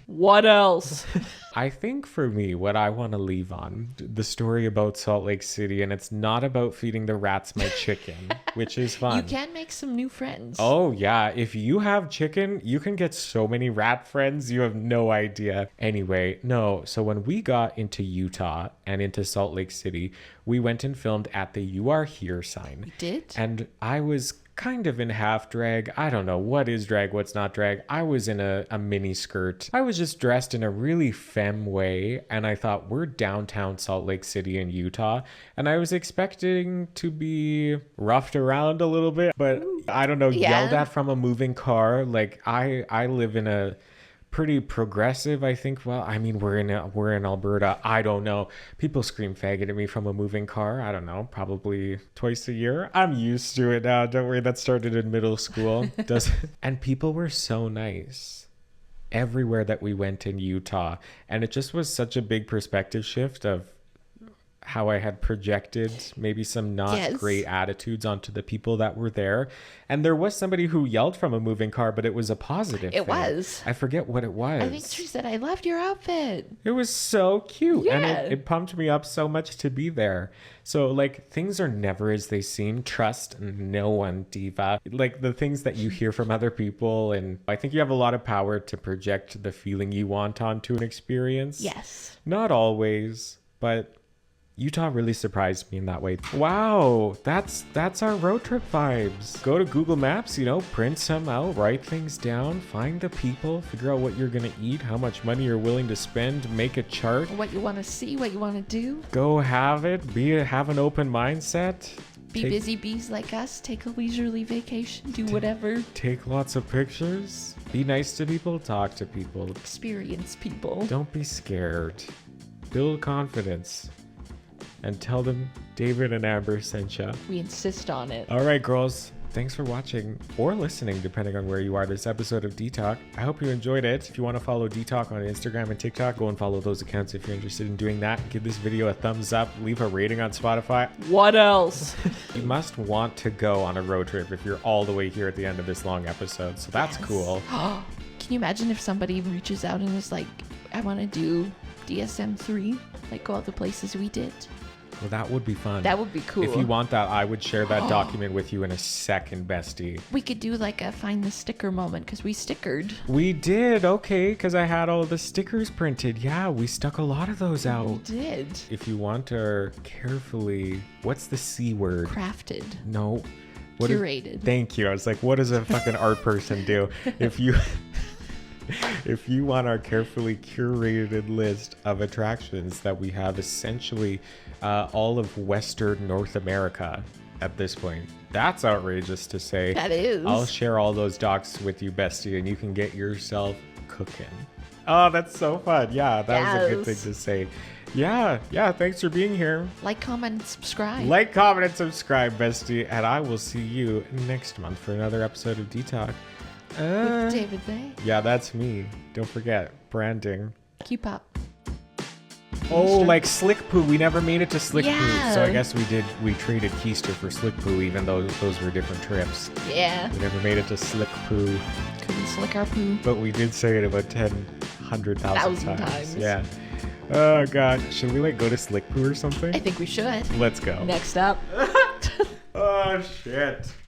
What else? I think for me, what I want to leave on the story about Salt Lake City, and it's not about feeding the rats my chicken, which is fun. You can make some new friends. Oh, yeah. If you have chicken, you can get so many rat friends. You have no idea. Anyway, no. So when we got into Utah and into Salt Lake City, we went and filmed at the You Are Here sign. We did? And I was kind of in half drag. I don't know what is drag, what's not drag. I was in a mini skirt. I was just dressed in a really femme way. And I thought, we're downtown Salt Lake City in Utah. And I was expecting to be roughed around a little bit, but I don't know, yelled at from a moving car. Like I live in a pretty progressive, I think. Well, I mean, we're in Alberta. I don't know. People scream faggot at me from a moving car. I don't know, probably twice a year. I'm used to it now. Don't worry, that started in middle school. And people were so nice everywhere that we went in Utah. And it just was such a big perspective shift of how I had projected maybe some not great attitudes onto the people that were there. And there was somebody who yelled from a moving car, but it was a positive thing. It was. I forget what it was. I think she said, I loved your outfit. It was so cute. Yeah. And it pumped me up so much to be there. So like things are never as they seem. Trust no one, diva. Like the things that you hear from other people. And I think you have a lot of power to project the feeling you want onto an experience. Yes. Not always, but Utah really surprised me in that way. Wow, that's our road trip vibes. Go to Google Maps, print some out, write things down, find the people, figure out what you're gonna eat, how much money you're willing to spend, make a chart. What you want to see, what you want to do. Go have it, have an open mindset. Be busy bees like us, take a leisurely vacation, do whatever. Take lots of pictures, be nice to people, talk to people. Experience people. Don't be scared. Build confidence. And tell them David and Amber sent you. We insist on it. All right, girls. Thanks for watching or listening, depending on where you are, this episode of D-Talk. I hope you enjoyed it. If you want to follow D-Talk on Instagram and TikTok, go and follow those accounts if you're interested in doing that. Give this video a thumbs up. Leave a rating on Spotify. What else? You must want to go on a road trip if you're all the way here at the end of this long episode. So that's cool. Can you imagine if somebody reaches out and is like, I want to do DSM-3, like all the places we did? Well, that would be fun. That would be cool. If you want that, I would share that document with you in a second, bestie. We could do like a find the sticker moment because we stickered. We did, okay, because I had all the stickers printed. Yeah, we stuck a lot of those out. We did. If you want to carefully, what's the C word? Crafted. No. Curated. Thank you. I was like, what does a fucking art person do? If you want our carefully curated list of attractions that we have essentially all of Western North America, at this point. That's outrageous to say. That is. I'll share all those docs with you, bestie, and you can get yourself cooking. Oh, that's so fun. Yeah, that was a good thing Yes. to say. Yeah, thanks for being here. Like, comment, and subscribe. Like, comment, and subscribe, bestie, and I will see you next month for another episode of D-Talk. With David Bay. Yeah, that's me. Don't forget, branding. Keep up. Oh, like Slick Poo. We never made it to Slick Poo. So I Yeah. guess we traded Keister for Slick Poo, even though those were different trips. Yeah. We never made it to Slick Poo, Couldn't slick our poo. but we did say it about 100,000 1,000 times. times. Yeah. Oh, God. Should we, go to Slick Poo or something? I think we should. Let's go. Next up. Oh, shit.